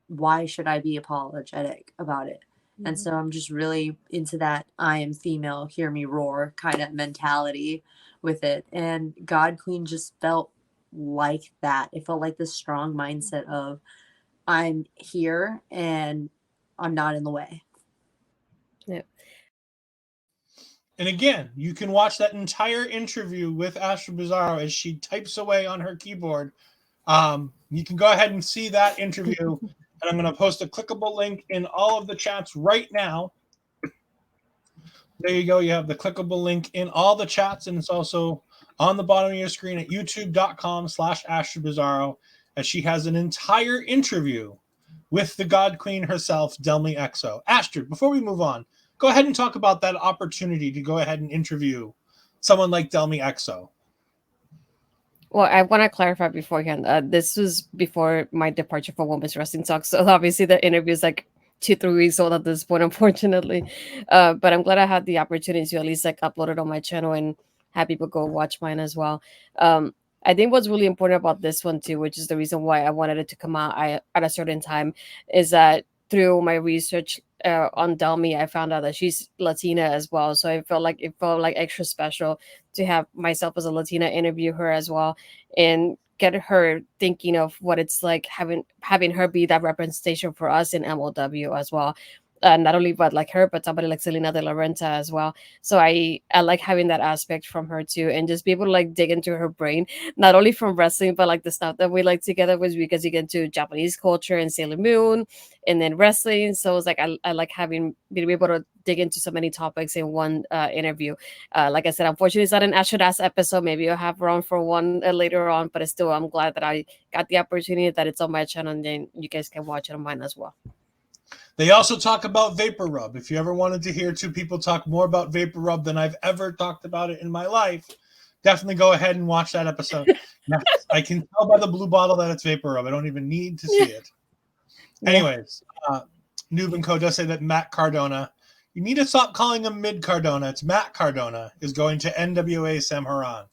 why should I be apologetic about it? And so I'm just really into that I am female, hear me roar kind of mentality with it. And God Queen just felt like that. It felt like this strong mindset of I'm here and I'm not in the way. Yeah. And again, you can watch that entire interview with Astrid Pizarro as she types away on her keyboard. You can go ahead and see that interview. And I'm going to post a clickable link in all of the chats right now. There you go. You have the clickable link in all the chats, and it's also on the bottom of your screen at youtube.com/Astrid Pizarro, as she has an entire interview with the God Queen herself, Delmy Exo. Astrid, before we move on, go ahead and talk about that opportunity to go ahead and interview someone like Delmy Exo. Well, I want to clarify beforehand. This was before my departure for Women's Wrestling Talk, so obviously the interview is like 2-3 weeks old at this point, unfortunately. But I'm glad I had the opportunity to at least like upload it on my channel and have people go watch mine as well. I think what's really important about this one too, which is the reason why I wanted it to come out at a certain time, is that through my research on Delmy, I found out that she's Latina as well. So it felt like extra special to have myself as a Latina interview her as well and get her thinking of what it's like having her be that representation for us in MLW as well. Not only but like her, but somebody like Selena De La Renta as well. So I like having that aspect from her too, and just be able to like dig into her brain, not only from wrestling, but like the stuff that we like together was because you get into Japanese culture and Sailor Moon and then wrestling. So it's like I like being able to dig into so many topics in one interview. Like I said, unfortunately, it's not an Astrid Ass episode. Maybe I'll have her on for one later on, but it's still, I'm glad that I got the opportunity that it's on my channel, and then you guys can watch it on mine as well. They also talk about Vapor Rub. If you ever wanted to hear two people talk more about Vapor Rub than I've ever talked about it in my life, definitely go ahead and watch that episode. Yes, I can tell by the blue bottle that it's Vapor Rub. I don't even need to see it. Yeah. Anyways, Noob & Co. does say that Matt Cardona, you need to stop calling him Mid Cardona. It's Matt Cardona, is going to NWA Sam Haran.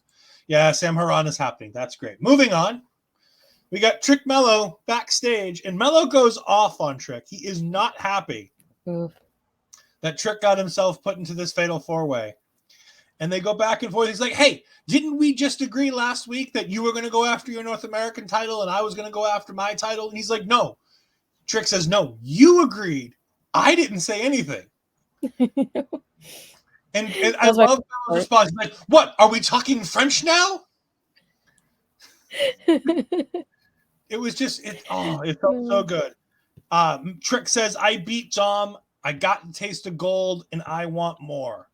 Yeah, Sam Haran is happening. That's great. Moving on. We got Trick Mello backstage, and Mello goes off on Trick. He is not happy that Trick got himself put into this fatal four-way. And they go back and forth. He's like, hey, didn't we just agree last week that you were going to go after your North American title and I was going to go after my title? And he's like, no. Trick says, no, you agreed. I didn't say anything. and I love Mello's response. He's like, what, are we talking French now? It was just, it felt so good. Trick says, I beat Dom. I got the taste of gold, and I want more.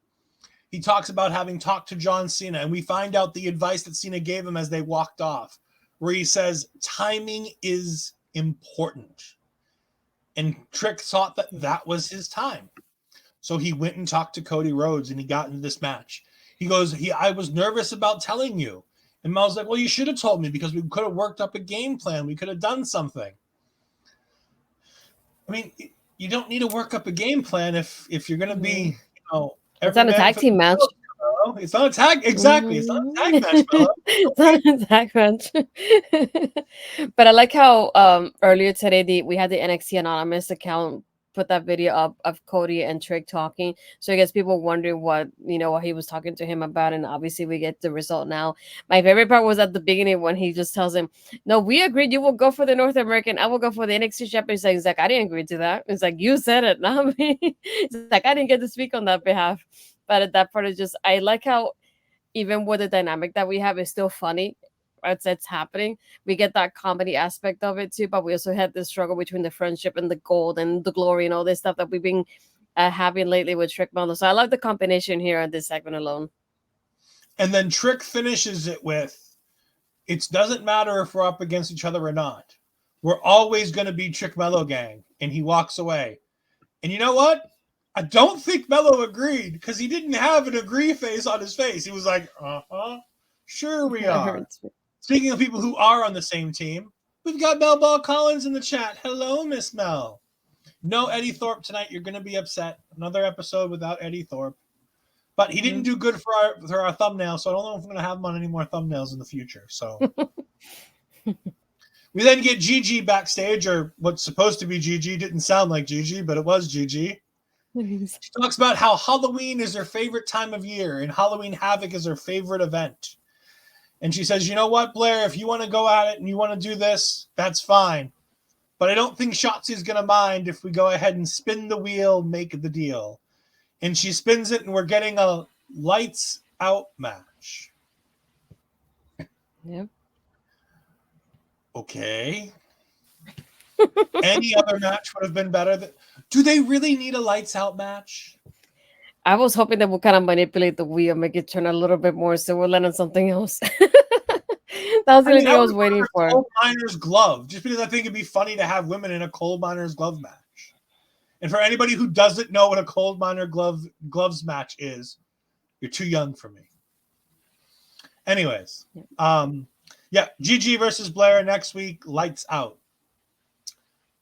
He talks about having talked to John Cena, and we find out the advice that Cena gave him as they walked off, where he says, timing is important. And Trick thought that that was his time. So he went and talked to Cody Rhodes, and he got into this match. He goes, I was nervous about telling you. And Mel's like, well, you should have told me because we could have worked up a game plan. We could have done something. I mean, you don't need to work up a game plan if you're going to be, it's not a tag team match. It's not a tag. Exactly. It's not a tag match, Mello. It's not a tag match. But I like how earlier today we had the NXT Anonymous account put that video up of Cody and Trick talking. So I guess people wondering what he was talking to him about, and obviously we get the result now. My favorite part was at the beginning when he just tells him, no, we agreed you will go for the North American, I will go for the NXT championship. He's like, I didn't agree to that. It's like, you said it, not me. It's like, I didn't get to speak on that behalf. But at that part is just, I like how even with the dynamic that we have is still funny. It's happening. We get that comedy aspect of it too, but we also had this struggle between the friendship and the gold and the glory and all this stuff that we've been having lately with Trick Mello. So I love the combination here on this segment alone. And then Trick finishes it with, it doesn't matter if we're up against each other or not. We're always going to be Trick Mello gang. And he walks away. And you know what? I don't think Melo agreed because he didn't have an agree face on his face. He was like, sure we are. Speaking of people who are on the same team, we've got Mel Ball Collins in the chat. Hello, Miss Mel. No Eddie Thorpe tonight. You're going to be upset. Another episode without Eddie Thorpe. But he didn't do good for our thumbnail, so I don't know if I'm going to have him on any more thumbnails in the future. So we then get Gigi backstage, or what's supposed to be Gigi. Didn't sound like Gigi, but it was Gigi. She talks about how Halloween is her favorite time of year and Halloween Havoc is her favorite event. And she says, you know what, Blair, if you want to go at it and you want to do this, that's fine. But I don't think Shotzi is going to mind if we go ahead and spin the wheel, make the deal. And she spins it, and we're getting a lights out match. Yep. Okay. Any other match would have been better. Do they really need a lights out match? I was hoping that we'll kind of manipulate the wheel, make it turn a little bit more, so we'll land on something else. That was the only thing I was waiting for. Coal miner's glove, just because I think it'd be funny to have women in a coal miner's glove match. And for anybody who doesn't know what a coal miner gloves match is, you're too young for me. Anyways, Gigi versus Blair next week. Lights out.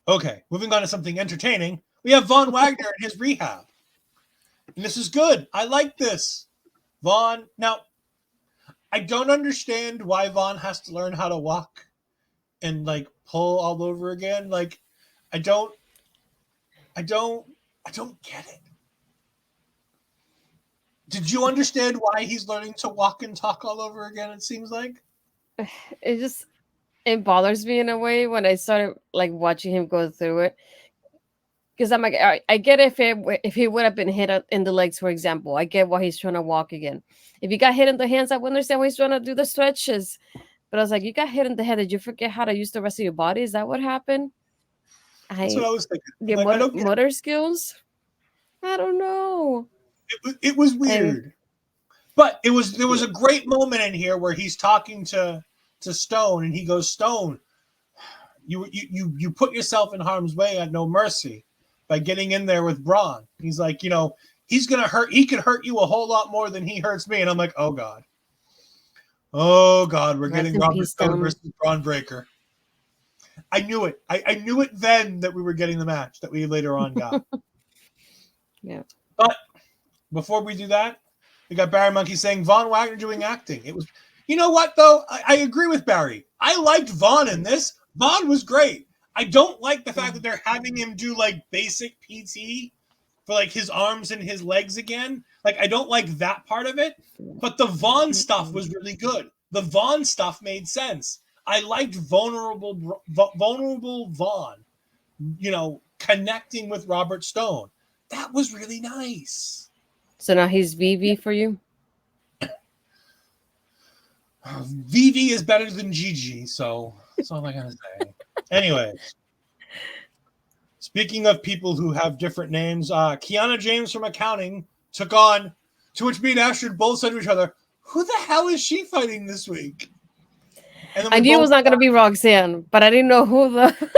Okay, moving on to something entertaining. We have Von Wagner in his rehab. And this is good. I like this. Von, now, I don't understand why Von has to learn how to walk and, like, pull all over again. Like, I don't get it. Did you understand why he's learning to walk and talk all over again, it seems like? It bothers me in a way when I started like watching him go through it, because I'm like, I get if he would have been hit in the legs, for example, I get why he's trying to walk again. If he got hit in the hands, I would understand why he's trying to do the stretches. But I was like, you got hit in the head. Did you forget how to use the rest of your body? Is that what happened? That's what I was thinking. The like, motor skills? I don't know. It was weird. But there was a great moment in here where he's talking to Stone, and he goes, Stone, you put yourself in harm's way at no mercy by getting in there with Braun. He's like, he could hurt you a whole lot more than he hurts me. And I'm like, oh God, we're getting Robert Stone versus Braun Breaker. I knew it. I knew it then that we were getting the match that we later on got. Yeah. But before we do that, we got Barry Monkey saying Von Wagner doing acting. It was, you know what though? I agree with Barry. I liked Von in this. Von was great. I don't like the fact that they're having him do like basic PT for like his arms and his legs again. Like, I don't like that part of it. But the Von stuff was really good. The Von stuff made sense. I liked vulnerable Von, connecting with Robert Stone. That was really nice. So now he's VV for you? VV is better than Gigi, so that's all I gotta say. Anyways, speaking of people who have different names, Kiana James from accounting took on, to which me and Astrid both said to each other, who the hell is she fighting this week? And I knew it was not going to be Roxanne, but I didn't know who the...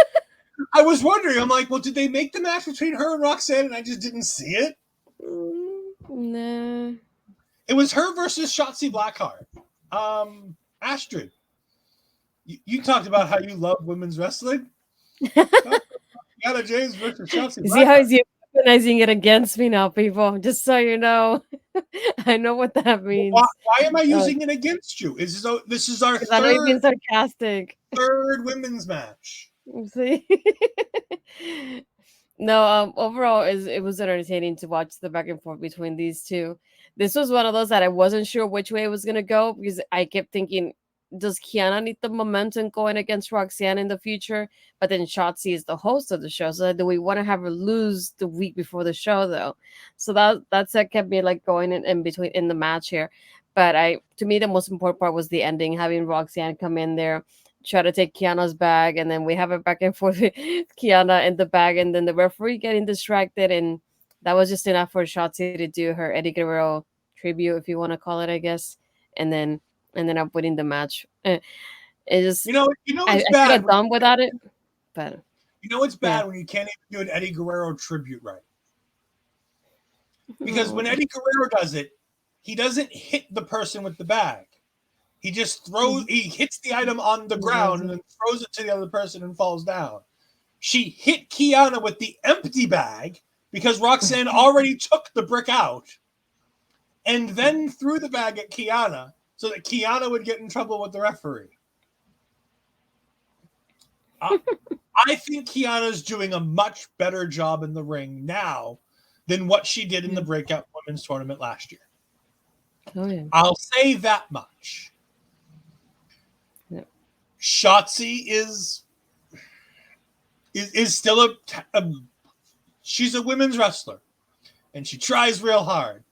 I was wondering. I'm like, well, did they make the match between her and Roxanne and I just didn't see it? Nah. It was her versus Shotzi Blackheart. Astrid, you talked about how you love women's wrestling. Kiana James versus Shotzi Blackheart. See how he's weaponizing it against me now, people? Just so you know. I know what that means. Why am I using it against you? This is our I know you're being sarcastic. Third women's match. See? No, overall, it was entertaining to watch the back and forth between these two. This was one of those that I wasn't sure which way it was going to go, because I kept thinking, does Kiana need the momentum going against Roxanne in the future? But then Shotzi is the host of the show. So do we want to have her lose the week before the show, though? So that's what kept me like going in between in the match here. But to me, the most important part was the ending, having Roxanne come in there, try to take Kiana's bag, and then we have it back and forth with Kiana in the bag, and then the referee getting distracted, and that was just enough for Shotzi to do her Eddie Guerrero tribute, if you want to call it, I guess, and then ended up winning the match. It just it's I bad. could have done without it, but it's bad when you can't even do an Eddie Guerrero tribute right. Because when Eddie Guerrero does it, he doesn't hit the person with the bag. He just he hits the item on the ground and then throws it to the other person and falls down. She hit Kiana with the empty bag because Roxanne already took the brick out and then threw the bag at Kiana so that Kiana would get in trouble with the referee. I think Kiana's doing a much better job in the ring now than what she did in the Breakout Women's Tournament last year. Oh, yeah. I'll say that much. Yeah. Shotzi is still she's a women's wrestler, and she tries real hard.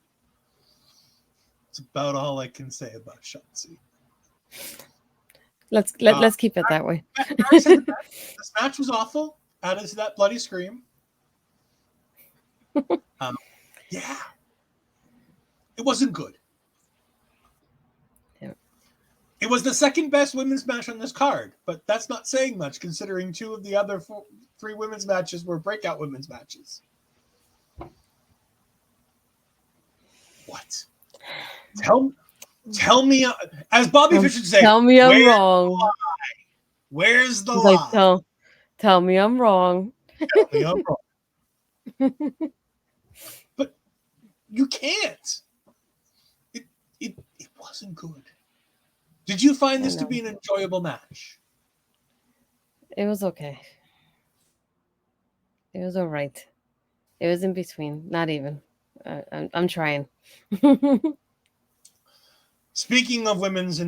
It's about all I can say about Shotzi. Let's keep it that way. This match was awful. Added to that bloody scream. Yeah, it wasn't good. Yeah. It was the second best women's match on this card, but that's not saying much considering two of the other three women's matches were breakout women's matches. What? Tell me, as Bobby Fish would say, tell me I'm wrong. Where's the lie? lie? Tell me I'm wrong. Tell me I'm wrong. But you can't. It wasn't good. Did you find this to be an enjoyable match? It was okay. It was all right. It was in between. Not even. I'm trying. Speaking of women's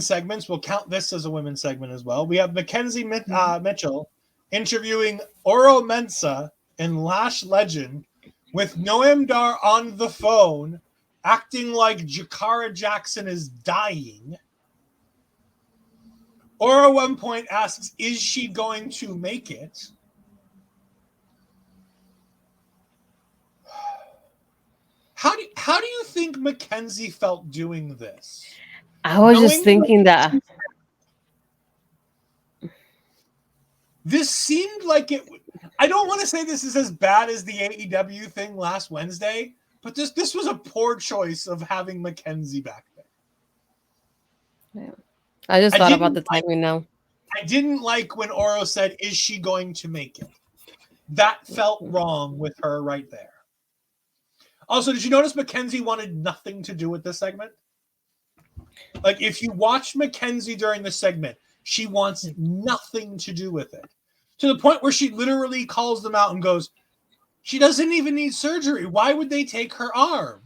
segments, we'll count this as a women's segment as well. We have Mackenzie Mitchell interviewing Oro Mensah and Lash Legend with Noam Dar on the phone, acting like Jakara Jackson is dying. Oro at one point asks, is she going to make it? How do you think Mackenzie felt doing this? I was just thinking that. This seemed like it. I don't want to say this is as bad as the AEW thing last Wednesday, but this was a poor choice of having Mackenzie back there. Yeah. I just thought about the timing now. I didn't like when Oro said, is she going to make it? That felt wrong with her right there. Also, did you notice Mackenzie wanted nothing to do with this segment? Like, if you watch Mackenzie during the segment, she wants nothing to do with it. To the point where she literally calls them out and goes, she doesn't even need surgery. Why would they take her arm?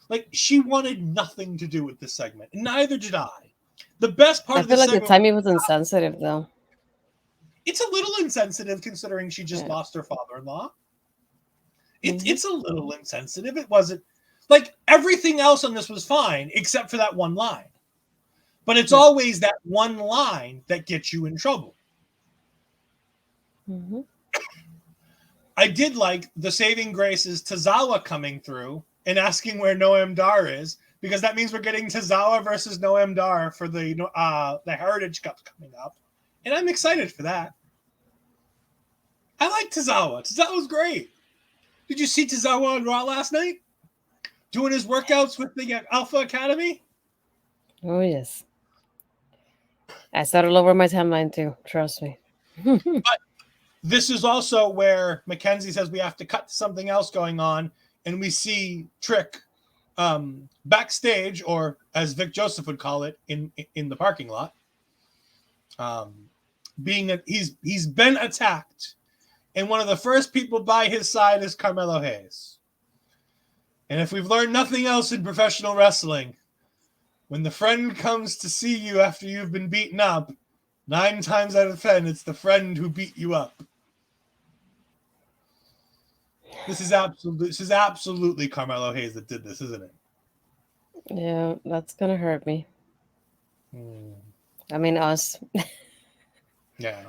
Like, she wanted nothing to do with this segment. Neither did I. The best part of this segment... I feel like the timing was insensitive, though. It's a little insensitive considering she just lost her father-in-law. It's a little insensitive. It wasn't like everything else on this was fine except for that one line. But it's always that one line that gets you in trouble. Mm-hmm. I did like the saving graces Tozawa coming through and asking where Noam Dar is, because that means we're getting Tozawa versus Noam Dar for the Heritage Cup coming up. And I'm excited for that. I like Tozawa. Tozawa's great. Did you see Tozawa on Raw last night? Doing his workouts with the Alpha Academy? Oh, yes. I saw it all over my timeline, too. Trust me. But this is also where Mackenzie says we have to cut to something else going on, and we see Trick backstage, or as Vic Joseph would call it, in the parking lot. He's been attacked. And one of the first people by his side is Carmelo Hayes. And if we've learned nothing else in professional wrestling, when the friend comes to see you after you've been beaten up, 9 times out of 10, it's the friend who beat you up. This is absolutely Carmelo Hayes that did this, isn't it? Yeah, that's going to hurt me. I mean, us. Yeah.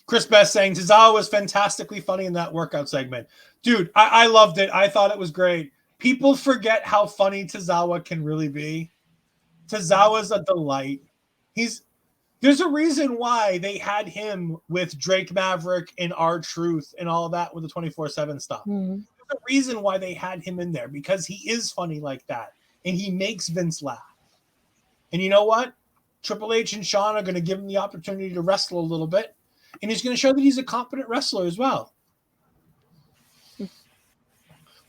Chris Best saying Tozawa was fantastically funny in that workout segment. Dude, I loved it. I thought it was great. People forget how funny Tozawa can really be. Tozawa's a delight. There's a reason why they had him with Drake Maverick and R-Truth and all of that with the 24/7 stuff. Mm-hmm. the reason why they had him in there, because he is funny like that, and he makes Vince laugh. And you know what? Triple H and Shawn are going to give him the opportunity to wrestle a little bit, and he's going to show that he's a competent wrestler as well.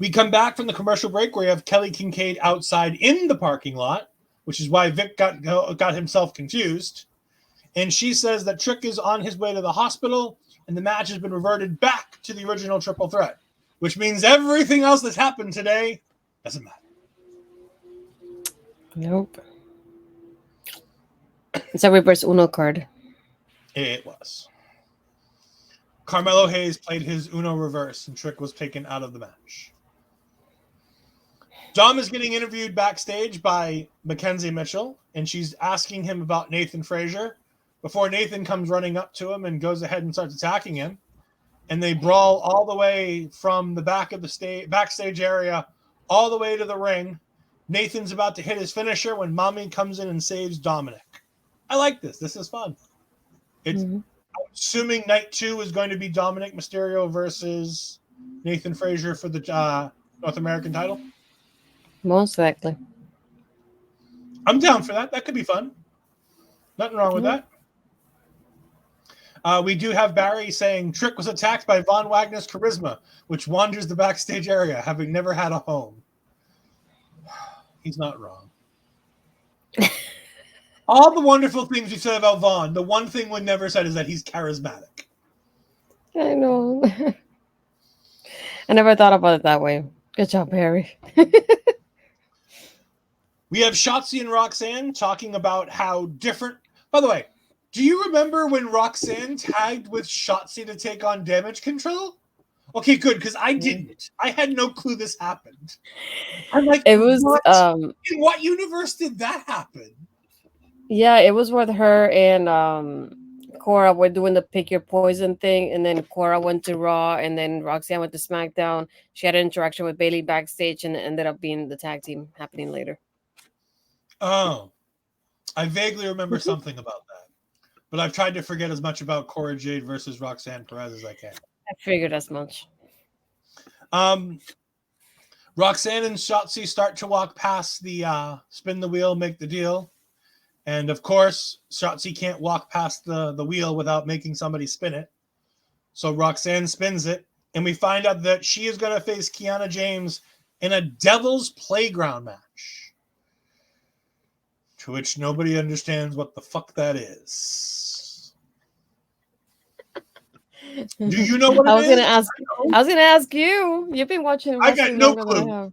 We come back from the commercial break where you have Kelly Kincaid outside in the parking lot, which is why Vic got himself confused. And she says that Trick is on his way to the hospital, and the match has been reverted back to the original triple threat, which means everything else that's happened today doesn't matter. Nope. It's a reverse Uno card. It was. Carmelo Hayes played his Uno reverse, and Trick was taken out of the match. Dom is getting interviewed backstage by Mackenzie Mitchell, and she's asking him about Nathan Frazier before Nathan comes running up to him and goes ahead and starts attacking him. And they brawl all the way from the back of the backstage area all the way to the ring. Nathan's about to hit his finisher when Mommy comes in and saves Dominic. I like this. This is fun. I'm assuming night 2 is going to be Dominic Mysterio versus Nathan Frazier for the North American title. Most likely. I'm down for that. That could be fun. Nothing wrong with that. We do have Barry saying Trick was attacked by Von Wagner's charisma, which wanders the backstage area, having never had a home. He's not wrong. All the wonderful things you said about Von, the one thing we never said is that he's charismatic. I know. I never thought about it that way. Good job, Barry. We have Shotzi and Roxanne talking about how different... By the way, do you remember when Roxanne tagged with Shotzi to take on Damage Control? Okay, good, because I didn't. I had no clue this happened. I'm like, it was what? In what universe did that happen? Yeah, it was with her and Cora were doing the pick your poison thing, and then Cora went to Raw, and then Roxanne went to SmackDown. She had an interaction with Bayley backstage, and it ended up being the tag team happening later. Oh, I vaguely remember something about that, but I've tried to forget as much about Cora Jade versus Roxanne Perez as I can. I figured as much. Roxanne and Shotzi start to walk past the spin the wheel, make the deal. And of course, Shotzi can't walk past the wheel without making somebody spin it. So Roxanne spins it, and we find out that she is going to face Kiana James in a Devil's Playground match. To which nobody understands what the fuck that is. Do you know what it is? I was gonna ask you. You've been watching. I got no clue.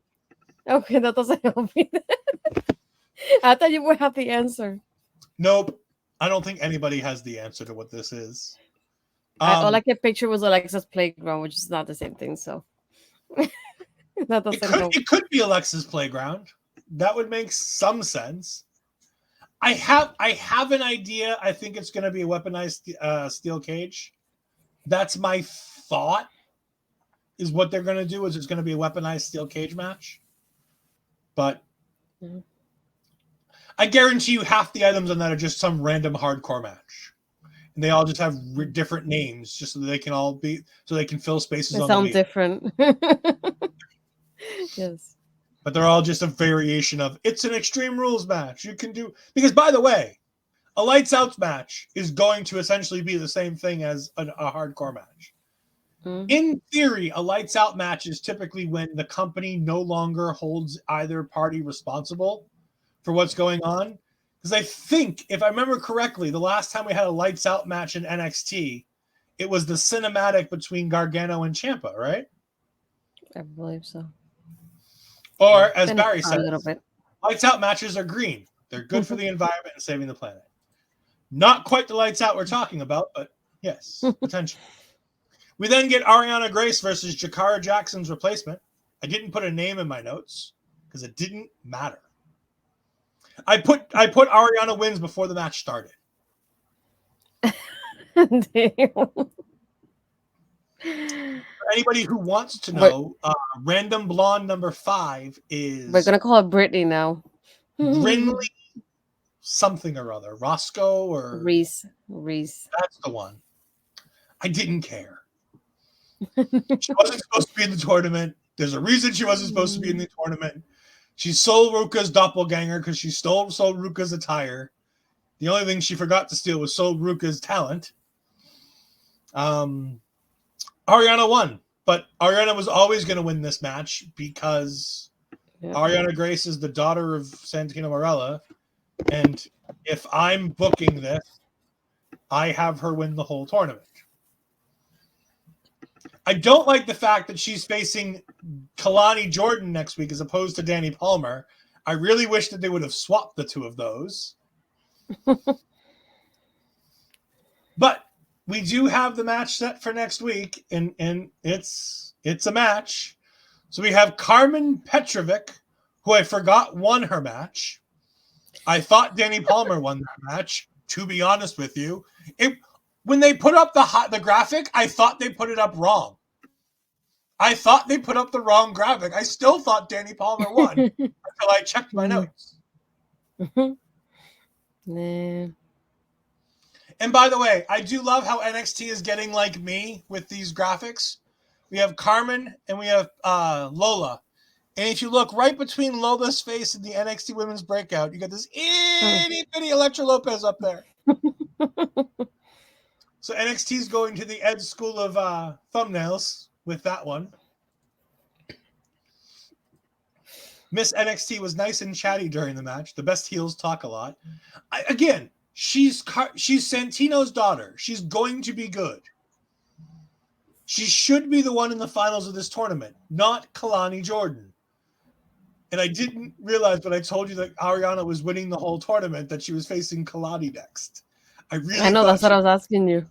Okay, that doesn't help me. I thought you would have the answer. Nope. I don't think anybody has the answer to what this is. All I could picture was Alexa's Playground, which is not the same thing. So that doesn't help. It could be Alexa's Playground. That would make some sense. I have an idea. I think it's going to be a weaponized steel cage. That's my thought. Is what they're going to do is it's going to be a weaponized steel cage match. But I guarantee you half the items on that are just some random hardcore match. And they all just have different names just so they can fill spaces on the wheel. Sound different. Yes. But they're all just a variation of, it's an Extreme Rules match. You can do... Because, by the way, a Lights Out match is going to essentially be the same thing as a hardcore match. Mm-hmm. In theory, a Lights Out match is typically when the company no longer holds either party responsible for what's going on. Because I think, if I remember correctly, the last time we had a Lights Out match in NXT, it was the cinematic between Gargano and Ciampa, right? I believe so. Or, as Barry said, Lights Out matches are green. They're good for the environment and saving the planet. Not quite the Lights Out we're talking about, but yes, potentially. We then get Arianna Grace versus Jakara Jackson's replacement. I didn't put a name in my notes because it didn't matter. I put Arianna wins before the match started. Damn. For anybody who wants to know, Random Blonde number 5 is... We're going to call it Brittany now. Brinley something or other. Roscoe or... Reece. That's the one. I didn't care. She wasn't supposed to be in the tournament. There's a reason she wasn't supposed to be in the tournament. She stole Ruka's doppelganger because she stole Ruka's attire. The only thing she forgot to steal was Ruka's talent. Arianna won, but Arianna was always going to win this match because Arianna Grace is the daughter of Santino Marella, and if I'm booking this, I have her win the whole tournament. I don't like the fact that she's facing Kalani Jordan next week as opposed to Danny Palmer. I really wish that they would have swapped the two of those. But we do have the match set for next week, and it's a match. So we have Carmen Petrovic, who I forgot won her match. I thought Danny Palmer won that match, to be honest with you. When they put up the graphic, I thought they put it up wrong. I thought they put up the wrong graphic. I still thought Danny Palmer won until I checked my notes. Nah. And by the way, I do love how NXT is getting like me with these graphics. We have Karmen and we have Lola. And if you look right between Lola's face and the NXT Women's Breakout, you got this itty bitty Elektra Lopez up there. So NXT is going to the Ed School of thumbnails with that one. Miss NXT was nice and chatty during the match. The best heels talk a lot. She's Santino's daughter. She's going to be good. She should be the one in the finals of this tournament, not Kalani Jordan. And I didn't realize, but I told you that Arianna was winning the whole tournament, that she was facing Kalani next. I know, that's what I was asking you.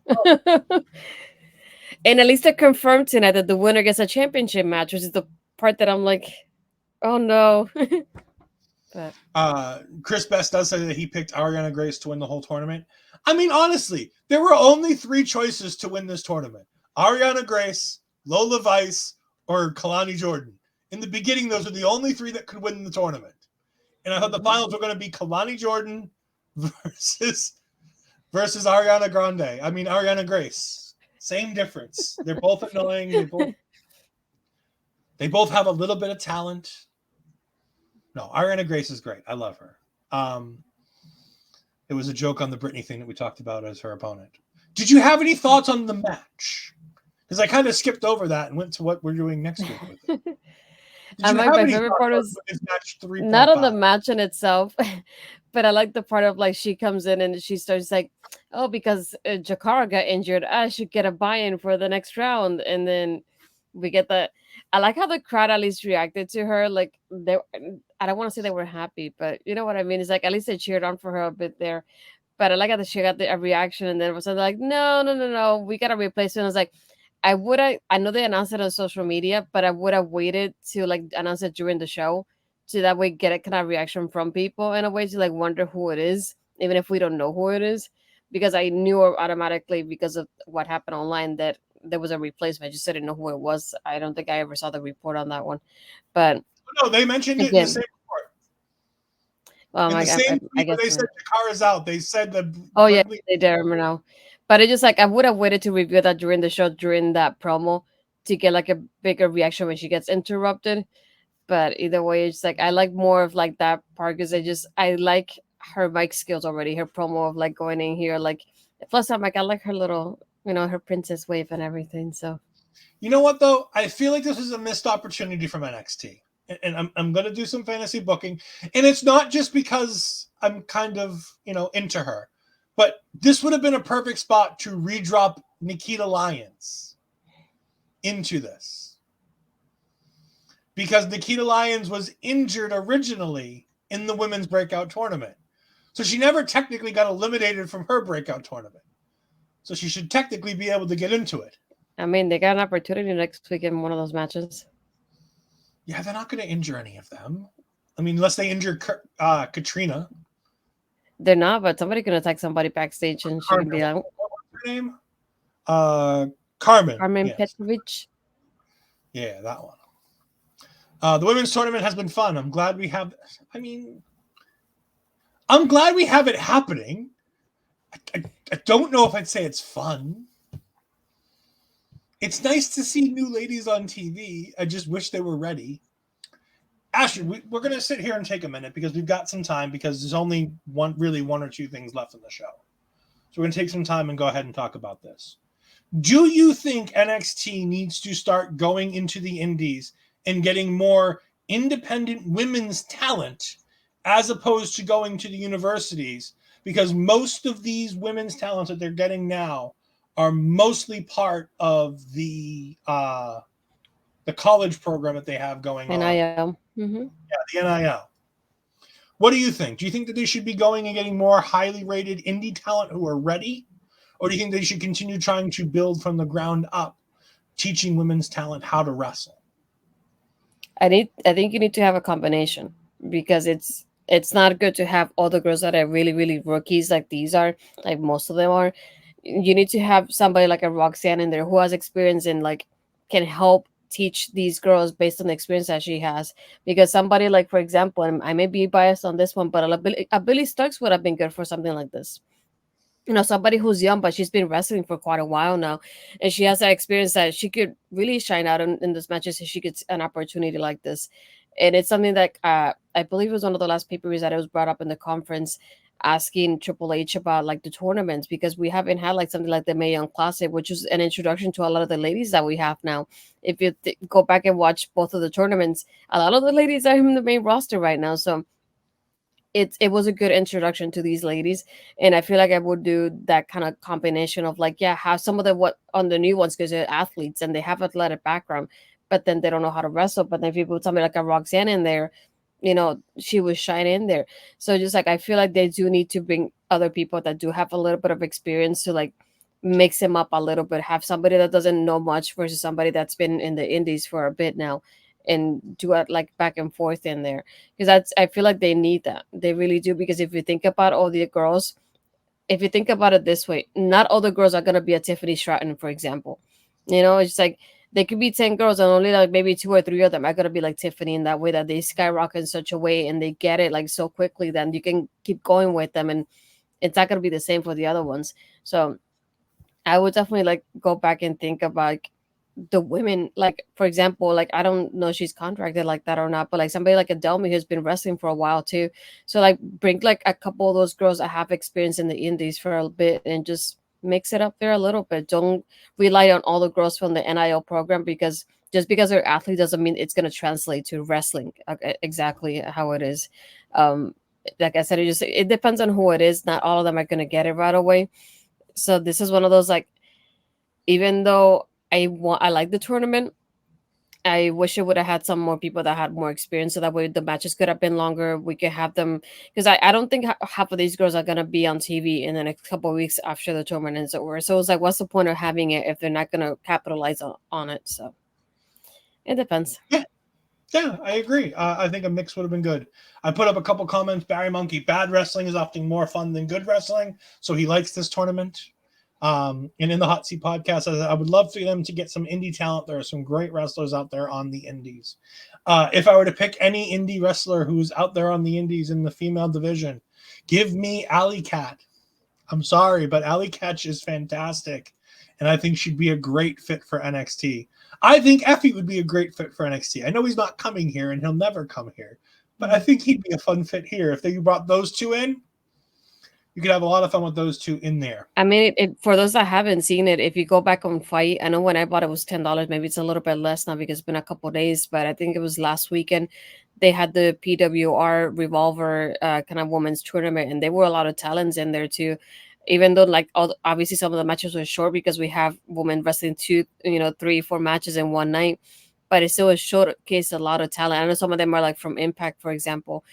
And at least they confirmed tonight that the winner gets a championship match, which is the part that I'm like, oh no. But Chris Best does say that he picked Arianna Grace to win the whole tournament. I mean, honestly, there were only 3 choices to win this tournament. Arianna Grace, Lola Vice, or Kalani Jordan. In the beginning, those are the only 3 that could win the tournament. And I thought the finals were going to be Kalani Jordan versus Arianna Grace. Same difference. They're both annoying. They both have a little bit of talent. No, Arianna Grace is great. I love her. It was a joke on the Britney thing that we talked about as her opponent. Did you have any thoughts on the match? Because I kind of skipped over that and went to what we're doing next week with it. My favorite part was not on the match in itself, but I like the part of like she comes in and she starts like, oh, because Jakara got injured, I should get a buy-in for the next round, and then we get the. I like how the crowd at least reacted to her. Like I don't want to say they were happy, but you know what I mean. It's like at least they cheered on for her a bit there. But I like how she got a reaction, and then it was like, no, we got a replacement. I was like, I know they announced it on social media, but I would have waited to like announce it during the show, so that way get a kind of reaction from people in a way to like wonder who it is, even if we don't know who it is, because I knew automatically because of what happened online that there was a replacement. I just didn't know who it was. I don't think I ever saw the report on that one, but no, they mentioned it in the same report. I guess they said Jakara's out. They said that. Oh yeah, they did. I remember now. But it's just like I would have waited to review that during the show, during that promo, to get like a bigger reaction when she gets interrupted. But either way, it's like I like more of like that part because I like her mic skills already. Her promo of like going in here, like plus I'm like I like her little, her princess wave and everything. So you know what though, I feel like this is a missed opportunity from NXT, and I'm going to do some fantasy booking, and it's not just because I'm kind of into her. But this would have been a perfect spot to redrop Nikita Lyons into this. Because Nikita Lyons was injured originally in the Women's Breakout Tournament. So she never technically got eliminated from her Breakout Tournament. So she should technically be able to get into it. I mean, they got an opportunity next week in one of those matches. Yeah, they're not going to injure any of them. I mean, unless they injure Katrina. They're not, but somebody can attack somebody backstage and she can be like, what's her name? Karmen. Carmen, yes. Petrovic. Yeah, that one. The women's tournament has been fun. I'm glad we have. I'm glad we have it happening. I don't know if I'd say it's fun. It's nice to see new ladies on TV. I just wish they were ready. Astrid, we're going to sit here and take a minute because we've got some time because there's only one or two things left in the show. So we're going to take some time and go ahead and talk about this. Do you think NXT needs to start going into the indies and getting more independent women's talent as opposed to going to the universities? Because most of these women's talents that they're getting now are mostly part of the college program that they have going on. NIL. Mm-hmm. Yeah, the NIL. What do you think? Do you think that they should be going and getting more highly rated indie talent who are ready? Or do you think they should continue trying to build from the ground up, teaching women's talent how to wrestle? I think you need to have a combination because it's not good to have all the girls that are really, really rookies like these are, like most of them are. You need to have somebody like a Roxanne in there who has experience and like can help teach these girls based on the experience that she has. Because somebody like, for example, and I may be biased on this one, but a Billy Starks would have been good for something like this. Somebody who's young, but she's been wrestling for quite a while now. And she has that experience that she could really shine out in those matches if she gets an opportunity like this. And it's something that I believe it was one of the last pay-per-views that it was brought up in the conference asking Triple H about like the tournaments because we haven't had like something like the Mae Young Classic, which is an introduction to a lot of the ladies that we have now. If you go back and watch both of the tournaments, a lot of the ladies are in the main roster right now. So it was a good introduction to these ladies, and I feel like I would do that kind of combination of like, yeah, have some of the what on the new ones because they're athletes and they have athletic background, but then they don't know how to wrestle. But then if you put somebody like a Roxanne in there, she was shine in there. So just like I feel like they do need to bring other people that do have a little bit of experience to like mix him up a little bit. Have somebody that doesn't know much versus somebody that's been in the indies for a bit now, and do it like back and forth in there because I feel like they need that. They really do, because if you think about all the girls, if you think about it this way, not all the girls are going to be a Tiffany Stratton, for example. It's like there could be 10 girls and only like maybe 2 or 3 of them are going to be like Tiffany in that way, that they skyrocket in such a way and they get it like so quickly, then you can keep going with them and it's not going to be the same for the other ones. So I would definitely like go back and think about the women, like for example, like I don't know if she's contracted like that or not, but like somebody like Adelmi who's been wrestling for a while too. So like bring like a couple of those girls that have experience in the indies for a bit and just mix it up there a little bit. Don't rely on all the girls from the NIL program, because just because they're athletes doesn't mean it's going to translate to wrestling exactly how it is. Like I said, it depends on who it is. Not all of them are going to get it right away. So this is one of those, like, even though I like the tournament, I wish it would have had some more people that had more experience, so that way the matches could have been longer. We could have them, because I don't think half of these girls are going to be on TV in the next couple of weeks after the tournament is over. So it's like, what's the point of having it if they're not going to capitalize on it? So it depends. Yeah, I agree. I think a mix would have been good. I put up a couple comments. Barry Monkey, bad wrestling is often more fun than good wrestling, so he likes this tournament. And in the Hot Seat podcast, I would love for them to get some indie talent. There are some great wrestlers out there on the indies. If I were to pick any indie wrestler who's out there on the indies in the female division, give me Alley Cat. I'm sorry, but Alley Cat is fantastic, and I think she'd be a great fit for NXT. I think Effie would be a great fit for NXT. I know he's not coming here, and he'll never come here, but I think he'd be a fun fit here. If they brought those two in, you could have a lot of fun with those two in there. I mean, for those that haven't seen it, if you go back on Fight, I know when I bought it was $10. Maybe it's a little bit less now because it's been a couple of days, but I think it was last weekend. They had the PWR Revolver kind of women's tournament, and there were a lot of talents in there too. Even though, like, obviously some of the matches were short because we have women wrestling 2, 3, 4 matches in one night, but it still showcased a lot of talent. I know some of them are like from Impact, for example,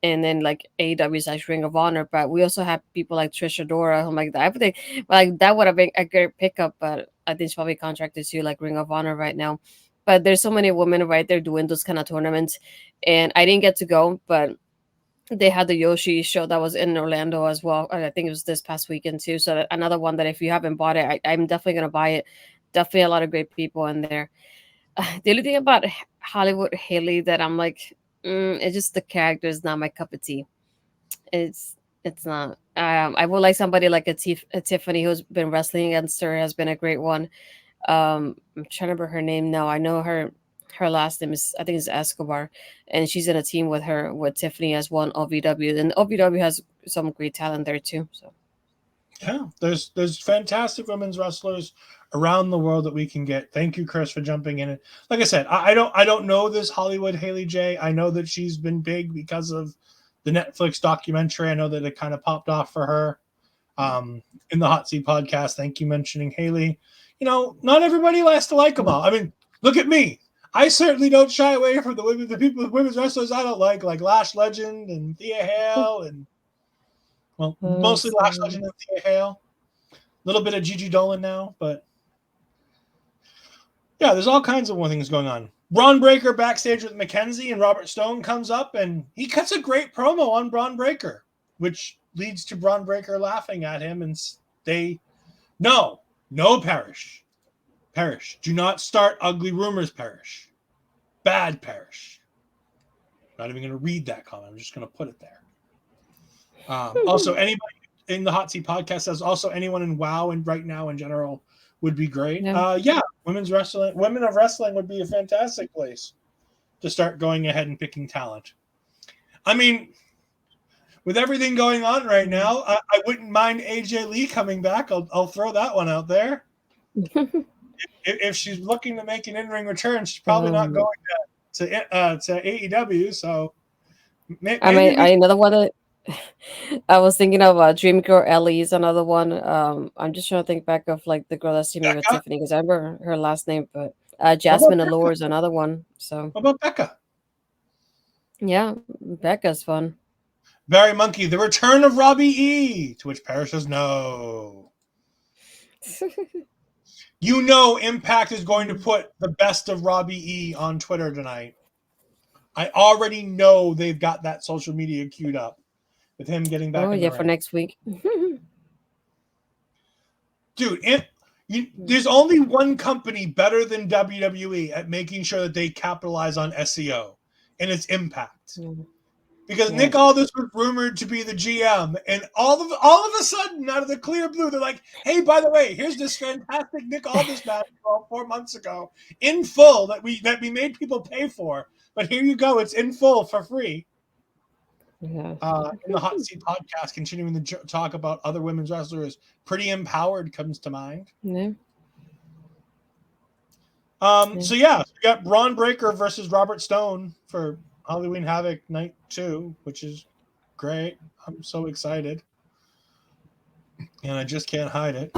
and then like AEW / Ring of Honor, but we also have people like Trish Adora, who like that. I think like that would have been a great pickup, but I think she's probably contracted to like Ring of Honor right now. But there's so many women right there doing those kind of tournaments, and I didn't get to go, but they had the Yoshi show that was in Orlando as well. I think it was this past weekend too. So another one that if you haven't bought it, I'm definitely gonna buy it. Definitely a lot of great people in there. The only thing about Hollywood Haley that I'm like, it's just the character is not my cup of tea. It's not. I would like somebody like a Tiffany who's been wrestling against her, has been a great one. I'm trying to remember her name now. I know her last name is, I think it's Escobar, and she's in a team with her with Tiffany as one OVW, and OVW has some great talent there too. So yeah, there's fantastic women's wrestlers around the world that we can get. Thank you, Chris, for jumping in. And like I said, I don't know this Hollywood Haley J. I know that she's been big because of the Netflix documentary. I know that it kind of popped off for her in the Hot Seat podcast. Thank you mentioning Haley. You know, not everybody likes to like them all. I mean, look at me. I certainly don't shy away from the women's wrestlers I don't like Lash Legend and Thea Hale and mostly Lash Legend and Thea Hale. A little bit of Gigi Dolan now, but yeah, there's all kinds of things going on. Braun Breaker backstage with Mackenzie, and Robert Stone comes up and he cuts a great promo on Braun Breaker, which leads to Braun Breaker laughing at him and no, Parrish. Parrish, do not start ugly rumors, Parrish. Bad Parrish. Not even going to read that comment. I'm just going to put it there. Also, anybody in the Hot Seat podcast says also anyone in WoW and right now in general would be great. Yeah, women of wrestling would be a fantastic place to start going ahead and picking talent. I mean, with everything going on right now, I wouldn't mind AJ Lee coming back. I'll throw that one out there. If she's looking to make an in-ring return, she's probably not going to AEW. So, another one that I was thinking of Dream Girl Ellie is another one. I'm just trying to think back of like the girl that's teaming with Tiffany because I remember her last name, but Jasmine Allure is another one. So, what about Becca? Yeah, Becca's fun. Barry Monkey, the return of Robbie E. To which Parrish says no. You know Impact is going to put the best of Robbie E on Twitter tonight. I already know they've got that social media queued up with him getting back in the ring. For next week. Dude, there's only one company better than WWE at making sure that they capitalize on SEO, and it's Impact. Because Nick Aldis was rumored to be the GM, and all of a sudden, out of the clear blue, they're like, "Hey, by the way, here's this fantastic Nick Aldis match 4 months ago in full that we made people pay for, but here you go, it's in full for free." Yeah. In the Hot Seat podcast, continuing to talk about other women's wrestlers, Pretty Empowered comes to mind. Yeah. So yeah, we got Braun Breaker versus Robert Stone for Halloween Havoc Night 2, which is great. I'm so excited. And I just can't hide it.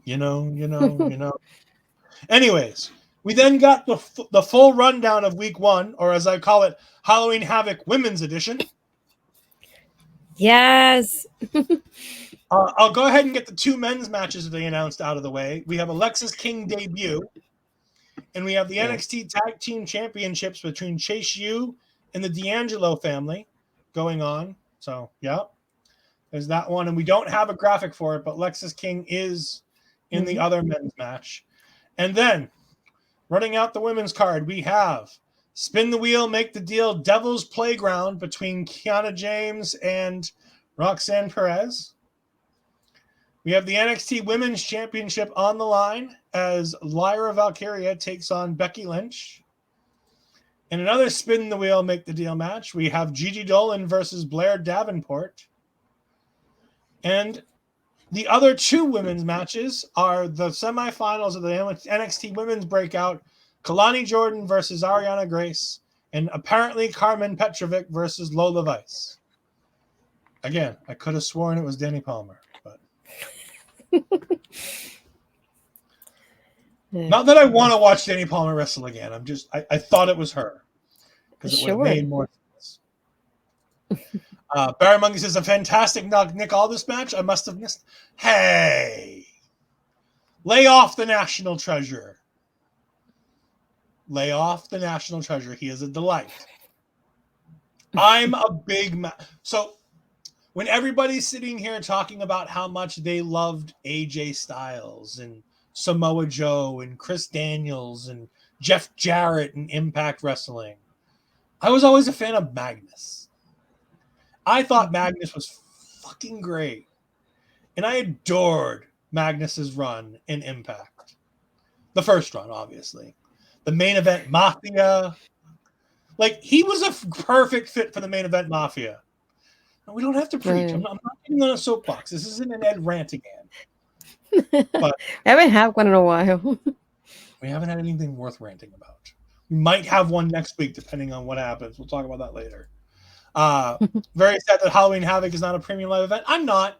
You know. Anyways, we then got the full rundown of week 1, or as I call it, Halloween Havoc Women's Edition. Yes. I'll go ahead and get the 2 men's matches that they announced out of the way. We have Alexis King debut. And we have the NXT Tag Team Championships between Chase U and the D'Angelo family going on. So, yeah, there's that one. And we don't have a graphic for it, but Lexis King is in the other men's match. And then, running out the women's card, we have Spin the Wheel, Make the Deal, Devil's Playground between Kiana James and Roxanne Perez. We have the NXT Women's Championship on the line as Lyra Valkyria takes on Becky Lynch. In another Spin the Wheel, Make the Deal match, we have Gigi Dolan versus Blair Davenport. And the other 2 women's matches are the semifinals of the NXT Women's Breakout, Kalani Jordan versus Arianna Grace, and apparently Carmen Petrovic versus Lola Vice. Again, I could have sworn it was Danny Palmer, but not that I want to watch Danny Palmer wrestle again. I thought it was her because it would have made more sense. Barry Monkey says a fantastic Nick Aldis match. I must have missed. Hey, lay off the National Treasure. Lay off the National Treasure. He is a delight. I'm a big so when everybody's sitting here talking about how much they loved AJ Styles and Samoa Joe and Chris Daniels and Jeff Jarrett and Impact Wrestling, I was always a fan of Magnus. I thought Magnus was fucking great. And I adored Magnus's run in Impact. The first run, obviously. The main event Mafia. Like, he was a perfect fit for the main event Mafia. And we don't have to preach. I'm not getting on a soapbox. This isn't an Ed rant again. But I haven't had one in a while. we haven't had anything worth ranting about. We might have one next week, depending on what happens. We'll talk about that later. Very sad that Halloween Havoc is not a premium live event. I'm not.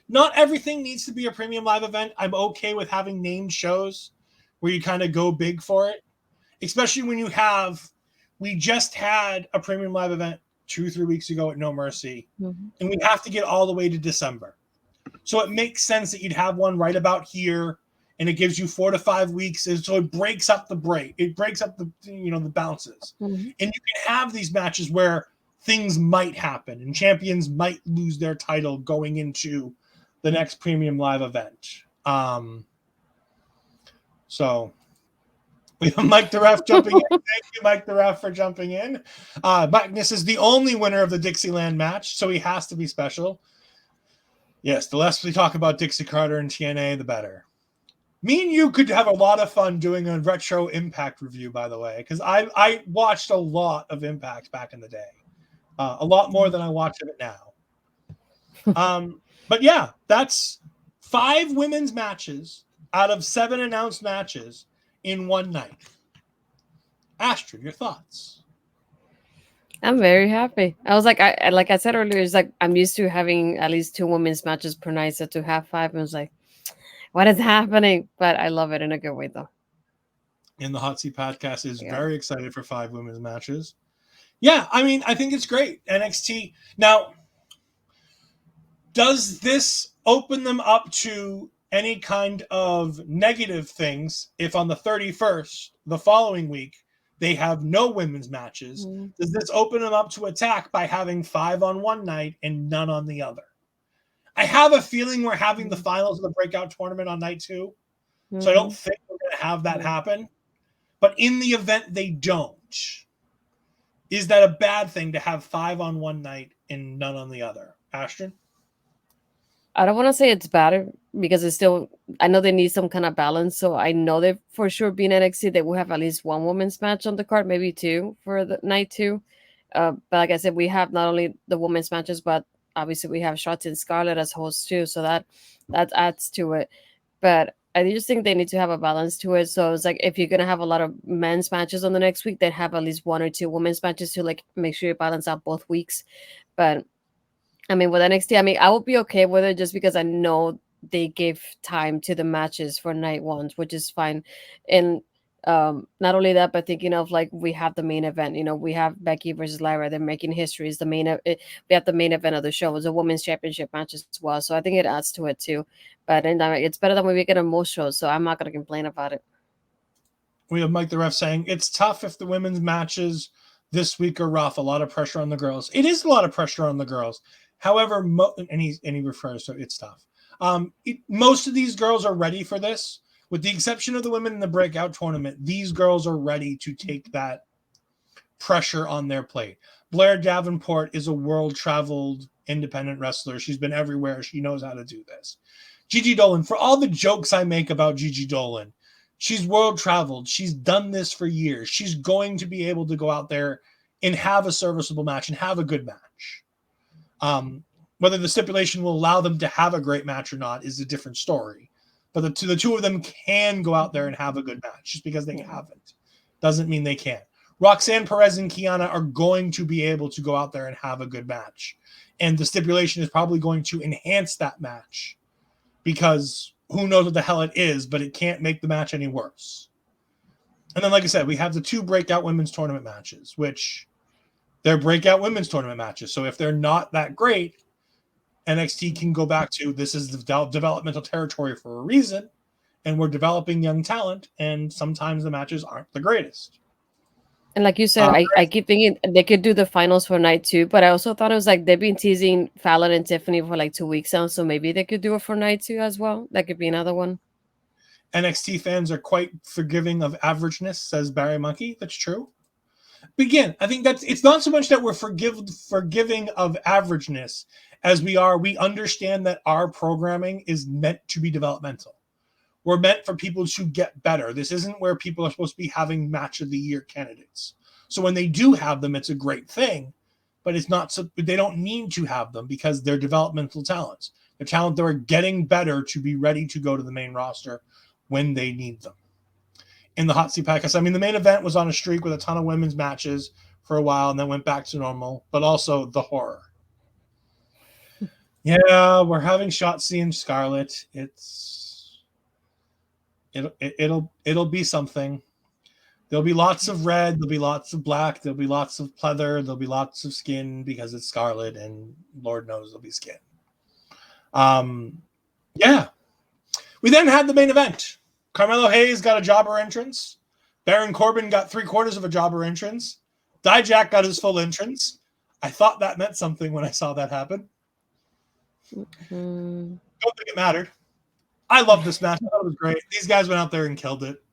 Not everything needs to be a premium live event. I'm okay with having named shows where you kind of go big for it, especially when we just had a premium live event 2-3 weeks ago at No Mercy, and we have to get all the way to December. So it makes sense that you'd have one right about here, and it gives you 4 to 5 weeks, and so it breaks up the break. It breaks up the bounces, and you can have these matches where things might happen and champions might lose their title going into the next premium live event. So we have Mike the Ref jumping in. Thank you, Mike the Ref, for jumping in. Magnus is the only winner of the Dixieland match, so he has to be special. Yes, the less we talk about Dixie Carter and TNA, the better. Me and you could have a lot of fun doing a retro Impact review, by the way, because I watched a lot of Impact back in the day. A lot more than I watch of it now. But yeah, that's 5 women's matches out of 7 announced matches in one night. Astrid, your thoughts? I'm very happy. I was like I said earlier, it's like I'm used to having at least 2 women's matches per night, so to have 5, I was like, what is happening? But I love it in a good way, though. And the Hot Seat Podcast is very excited for 5 women's matches. Yeah, I mean, I think it's great. NXT. Now, does this open them up to any kind of negative things if on the 31st, the following week, they have no women's matches? Does this open them up to attack by having 5 on one night and none on the other? I have a feeling we're having the finals of the Breakout tournament on night 2, so I don't think we're going to have that happen. But in the event they don't, is that a bad thing to have 5 on one night and none on the other? Astrid? I don't want to say it's bad because it's still, I know they need some kind of balance. So I know they for sure being NXT, they will have at least 1 women's match on the card, maybe 2 for the night 2. But like I said, we have not only the women's matches, but obviously we have Shotzi and Scarlett as hosts too. So that adds to it. But I just think they need to have a balance to it. So it's like if you're gonna have a lot of men's matches on the next week, then have at least 1 or 2 women's matches to like make sure you balance out both weeks. But I mean, with NXT, I mean, I would be okay with it just because I know they gave time to the matches for night 1, which is fine. And not only that, but thinking of like we have the main event. We have Becky versus Lyra. They're making history. Is the main. We have the main event of the show. It's a women's championship match as well. So I think it adds to it too. But it's better than we make it on most shows. So I'm not going to complain about it. We have Mike the Ref saying it's tough if the women's matches this week are rough. A lot of pressure on the girls. It is a lot of pressure on the girls. However, and he refers to it's tough. Most of these girls are ready for this, with the exception of the women in the Breakout tournament. These girls are ready to take that pressure on their plate. Blair Davenport is a world-traveled independent wrestler. She's been everywhere. She knows how to do this. Gigi Dolan, for all the jokes I make about Gigi Dolan, she's world-traveled. She's done this for years. She's going to be able to go out there and have a serviceable match and have a good match. Whether the stipulation will allow them to have a great match or not is a different story. But the two of them can go out there and have a good match. Just because they haven't doesn't mean they can't. Roxanne Perez and Kiana are going to be able to go out there and have a good match. And the stipulation is probably going to enhance that match because who knows what the hell it is, but it can't make the match any worse. And then, like I said, we have the 2 Breakout women's tournament matches, which they're Breakout women's tournament matches. So if they're not that great, NXT can go back to this is the developmental territory for a reason, and we're developing young talent, and sometimes the matches aren't the greatest. And like you said, I keep thinking they could do the finals for night 2, but I also thought it was like they've been teasing Fallon and Tiffany for like 2 weeks now, so maybe they could do it for night 2 as well. That could be another one. NXT fans are quite forgiving of averageness, says Barry Monkey. That's true. But again, I think it's not so much that we're forgiving of averageness as we understand that our programming is meant to be developmental. were meant for people to get better. This isn't where people are supposed to be having match of the year candidates. So when they do have them, it's a great thing, but it's not. They don't need to have them because they're developmental talents. They're talent that are getting better to be ready to go to the main roster when they need them. In the hot seat podcast, I mean, the main event was on a streak with a ton of women's matches for a while and then went back to normal, but also the horror. Yeah, we're having Shotzi and Scarlett. It'll be something. There'll be lots of red, there'll be lots of black, there'll be lots of pleather, there'll be lots of skin because it's Scarlett, and Lord knows there'll be skin. Yeah. We then had the main event. Carmelo Hayes got a jobber entrance. Baron Corbin got 3/4 of a jobber entrance. Dijak got his full entrance. I thought that meant something when I saw that happen. Don't think it mattered. I love this match. I thought it was great. These guys went out there and killed it.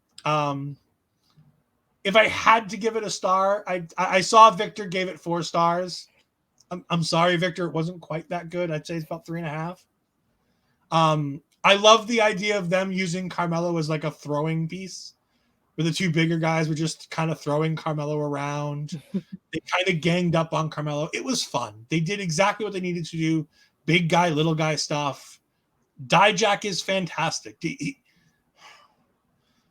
If I had to give it a star, I saw Victor gave it 4 stars. I'm sorry, Victor. It wasn't quite that good. I'd say it's about 3.5. I love the idea of them using Carmelo as like a throwing piece, where the two bigger guys were just kind of throwing Carmelo around. They kind of ganged up on Carmelo. It was fun. They did exactly what they needed to do. Big guy, little guy stuff. Dijak is fantastic.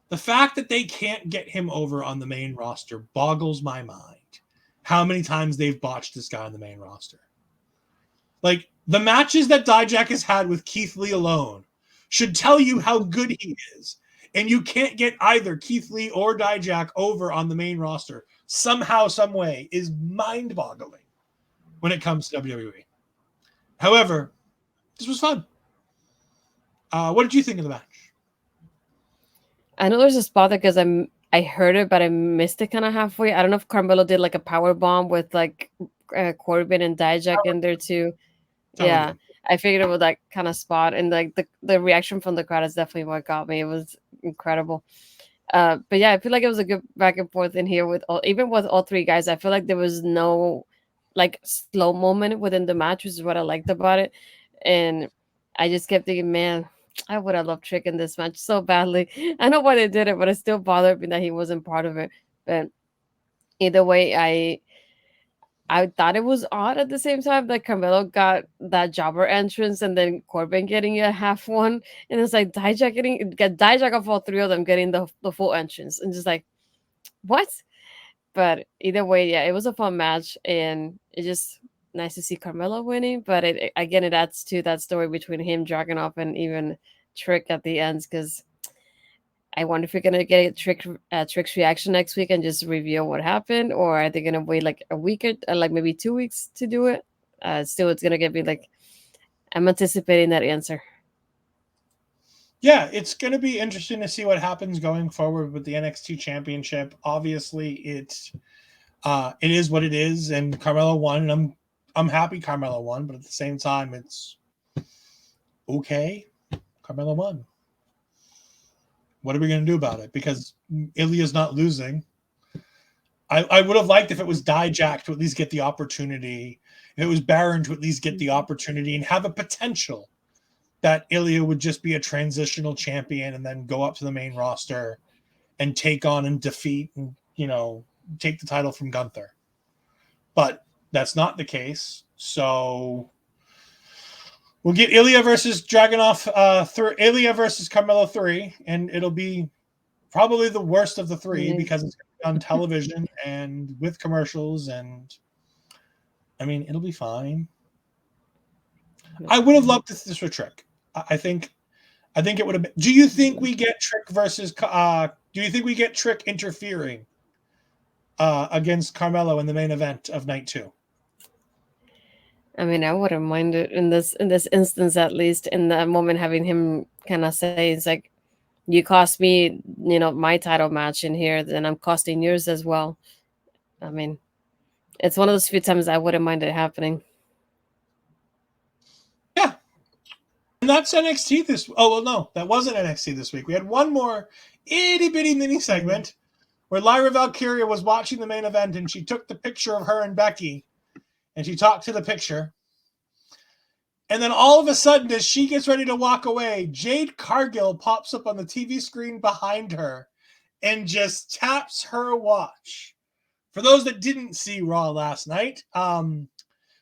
The fact that they can't get him over on the main roster boggles my mind. How many times they've botched this guy on the main roster. Like, the matches that Dijak has had with Keith Lee alone should tell you how good he is. And you can't get either Keith Lee or Dijak over on the main roster somehow, some way is mind-boggling when it comes to WWE. However, this was fun. What did you think of the match? I know there's a spot there because I heard it, but I missed it kind of halfway. I don't know if Carmelo did like a power bomb with like Corbin and Dijak in there too. Yeah, I figured it was that kind of spot, and like the reaction from the crowd is definitely what got me. It was incredible. But yeah, I feel like it was a good back and forth in here with even with all 3 guys. I feel like there was no like slow moment within the match, which is what I liked about it. And I just kept thinking, man, I would have loved Trick in this match so badly. I know why they did it, but it still bothered me that he wasn't part of it. But either way, I thought it was odd at the same time that Carmelo got that jobber entrance and then Corbin getting a half one. And it's like Dijak of all 3 of them getting the full entrance. And just like, what? But either way, yeah, it was a fun match. And it's just nice to see Carmelo winning. But it adds to that story between him, Dragunov, and even Trick at the ends. Because I wonder if you're gonna get Trick's reaction next week and just reveal what happened, or are they gonna wait like a week or like maybe 2 weeks to do it? Still, it's gonna get me like I'm anticipating that answer. Yeah, it's gonna be interesting to see what happens going forward with the NXT Championship. Obviously, it is what it is, and Carmelo won, and I'm happy Carmelo won, but at the same time, it's okay. Carmelo won. What are we going to do about it? Because Ilya's not losing. I would have liked if it was Dijak to at least get the opportunity. If it was Baron to at least get the opportunity and have a potential that Ilya would just be a transitional champion and then go up to the main roster and take on and defeat and, take the title from Gunther. But that's not the case. So we'll get Ilya versus Dragunov, Ilya versus Carmelo 3, and it'll be probably the worst of the 3 because it's on television and with commercials, and I mean, it'll be fine. I would have loved this for Trick. I think it would have been. Do you think we get Trick versus? Do you think we get Trick interfering against Carmelo in the main event of night 2? I mean, I wouldn't mind it in this instance, at least in the moment, having him kind of say, it's like, you cost me, my title match in here, then I'm costing yours as well. I mean, it's one of those few times I wouldn't mind it happening. Yeah. And that's NXT this. Oh, well, no, that wasn't NXT this week. We had one more itty bitty mini segment where Lyra Valkyria was watching the main event and she took the picture of her and Becky. And she talked to the picture. And then all of a sudden, as she gets ready to walk away, Jade Cargill pops up on the TV screen behind her and just taps her watch. For those that didn't see Raw last night,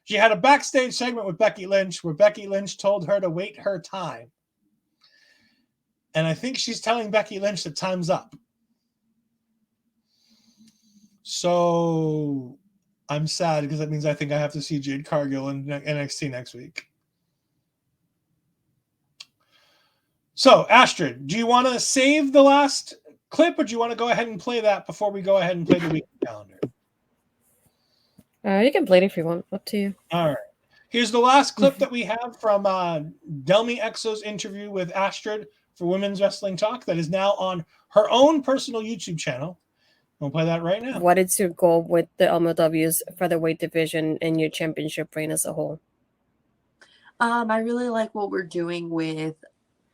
she had a backstage segment with Becky Lynch where Becky Lynch told her to wait her time. And I think she's telling Becky Lynch that time's up. So I'm sad because that means I think I have to see Jade Cargill in NXT next week. So, Astrid, do you want to save the last clip or do you want to go ahead and play that before we go ahead and play the weekly calendar? You can play it if you want. Up to you. All right. Here's the last clip that we have from Delmi Exo's interview with Astrid for Women's Wrestling Talk that is now on her own personal YouTube channel. We'll play that right now. What is your goal with the MLW's featherweight division and your championship reign as a whole? I really like what we're doing with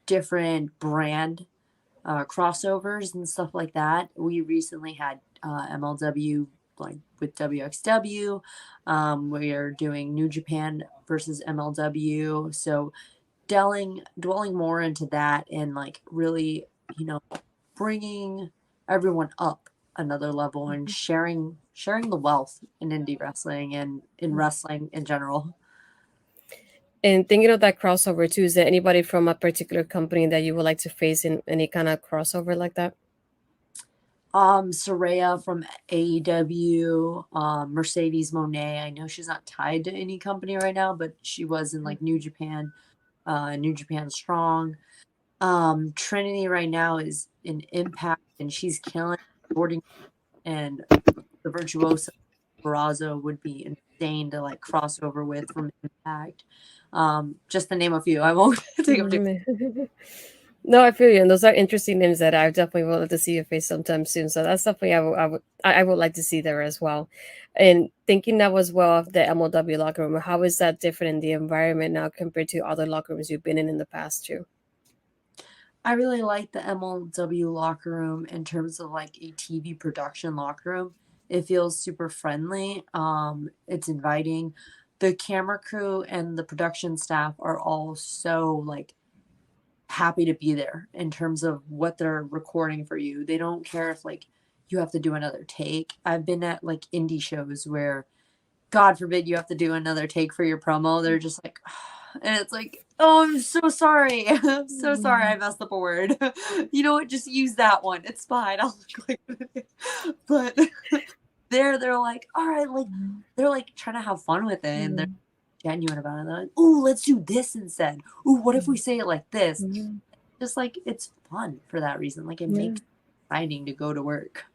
different brand crossovers and stuff like that. We recently had MLW like with WXW. We are doing New Japan versus MLW. So dwelling more into that and like really, bringing everyone up another level and sharing the wealth in indie wrestling and in wrestling in general. And thinking of that crossover too, is there anybody from a particular company that you would like to face in any kind of crossover like that? Saraya from AEW, Mercedes Monet. I know she's not tied to any company right now, but she was in like New Japan Strong. Trinity right now is in Impact and she's killing boarding, and the Virtuoso Barrazo would be insane to like cross over with from Impact. Just to name a few. I won't take up too much. No, I feel you, and those are interesting names that I definitely would love to see your face sometime soon. So that's definitely I would like to see there as well. And thinking that as well of the MLW locker room, how is that different in the environment now compared to other locker rooms you've been in the past too? I really like the MLW locker room in terms of like a TV production locker room. It feels super friendly. It's inviting. The camera crew and the production staff are all so like happy to be there in terms of what they're recording for you. They don't care if like you have to do another take. I've been at like indie shows where God forbid you have to do another take for your promo. They're just like, and it's like, oh, I'm so sorry. I'm so sorry I messed up a word. You know what? Just use that one. It's fine. I'll click it. But they're like, all right, like they're like trying to have fun with it and they're genuine about it. They're like, ooh, let's do this instead. Ooh, what if we say it like this? Just like it's fun for that reason. Like it makes it exciting to go to work.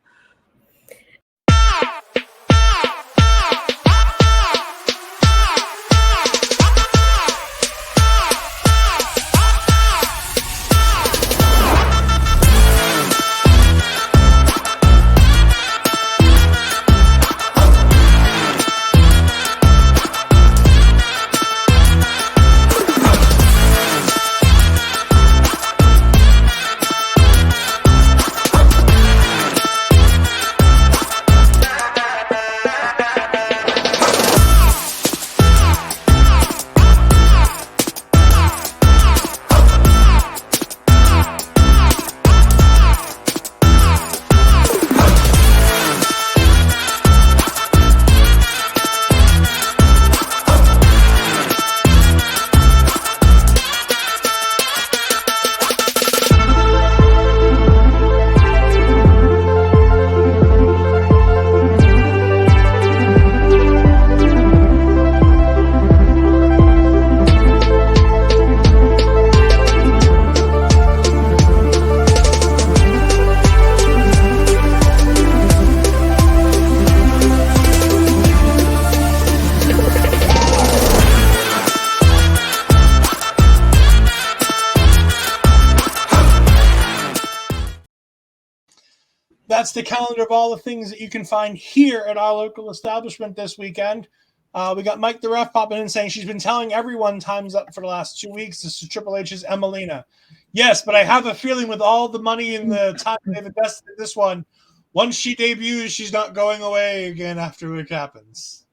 That's the calendar of all the things that you can find here at our local establishment this weekend. We got Mike the Ref popping in saying she's been telling everyone time's up for the last 2 weeks. This is Triple H's Emelina. Yes, but I have a feeling with all the money and the time they've invested in this one, once she debuts, she's not going away again after it happens.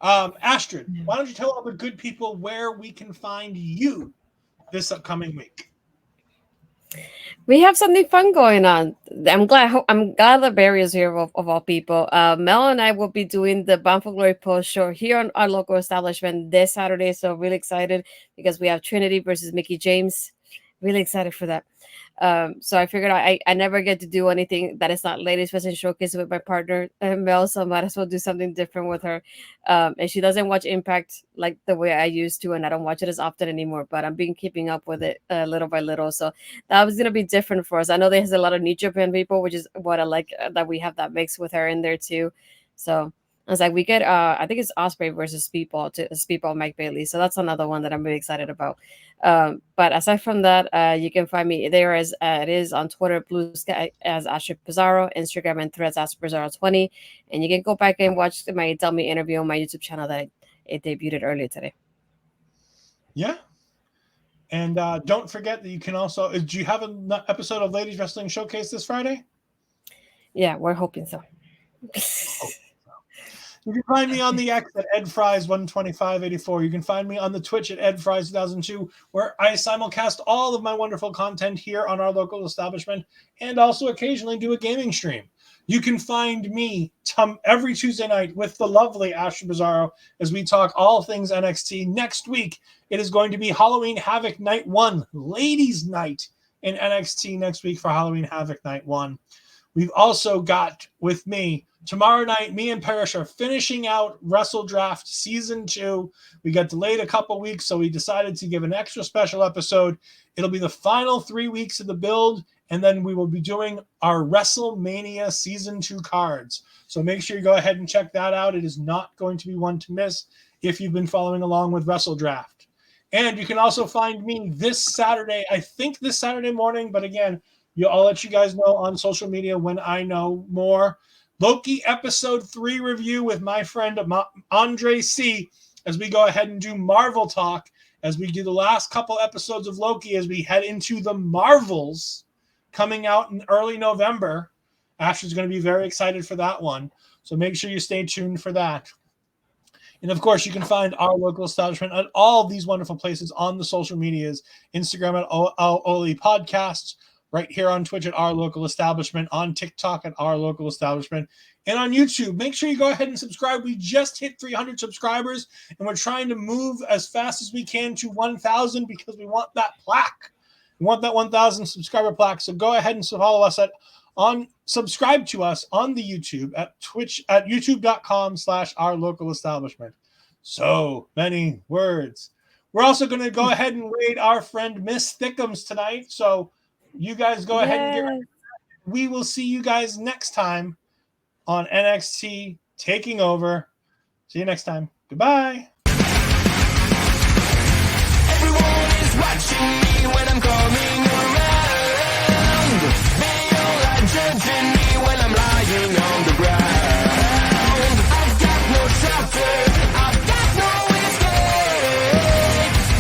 Astrid, why don't you tell all the good people where we can find you this upcoming week? We have something fun going on. I'm glad that Barry is here of all people. Mel and I will be doing the Bound for Glory post show here on our local establishment this Saturday. So really excited because we have Trinity versus Mickey James. Really excited for that. So I figured I never get to do anything that is not Ladies Wrestling Showcase with my partner Mel, so I might as well do something different with her. And she doesn't watch Impact like the way I used to, and I don't watch it as often anymore. But I'm been keeping up with it little by little, so that was gonna be different for us. I know there's a lot of New Japan people, which is what I like that we have that mix with her in there too. So I was like, we get I think it's Osprey versus Speedball Mike Bailey. So that's another one that I'm really excited about. But aside from that, you can find me there as it is on Twitter, Blue Sky as Astrid Pizarro, Instagram and Threads Astrid Pizarro 20. And you can go back and watch my Tell Me interview on my YouTube channel that it debuted earlier today. Yeah. And don't forget that you can also, do you have an episode of Ladies Wrestling Showcase this Friday? Yeah, we're hoping so. You can find me on the X at edfries12584. You can find me on the Twitch at edfries2002, where I simulcast all of my wonderful content here on our local establishment and also occasionally do a gaming stream. You can find me every Tuesday night with the lovely Astrid Pizarro as we talk all things NXT. Next week, it is going to be Halloween Havoc Night 1, Ladies Night in NXT next week for Halloween Havoc Night 1. We've also got with me tomorrow night, me and Parrish are finishing out Wrestle Draft Season 2. We got delayed a couple weeks, so we decided to give an extra special episode. It'll be the final 3 weeks of the build, and then we will be doing our WrestleMania Season 2 cards. So make sure you go ahead and check that out. It is not going to be one to miss if you've been following along with Wrestle Draft. And you can also find me this Saturday, I think this Saturday morning, but again, I'll let you guys know on social media when I know more. Loki Episode 3 review with my friend Andre C. as we go ahead and do Marvel talk, as we do the last couple episodes of Loki as we head into the Marvels coming out in early November. Ashley's going to be very excited for that one. So make sure you stay tuned for that. And of course, you can find our local establishment at all of these wonderful places on the social medias, Instagram at Oli Podcasts, right here on Twitch at Our Local Establishment, on TikTok at Our Local Establishment, and on YouTube. Make sure you go ahead and subscribe. We just hit 300 subscribers, and we're trying to move as fast as we can to 1,000 because we want that plaque. We want that 1,000 subscriber plaque. So go ahead and follow us subscribe to us on the YouTube at Twitch at youtube.com/Our Local Establishment. So many words. We're also going to go ahead and raid our friend Miss Thickums tonight. So you guys go ahead and get ready. We will see you guys next time on NXT Taking Over. See you next time. Goodbye. Everyone is watching me when I'm coming.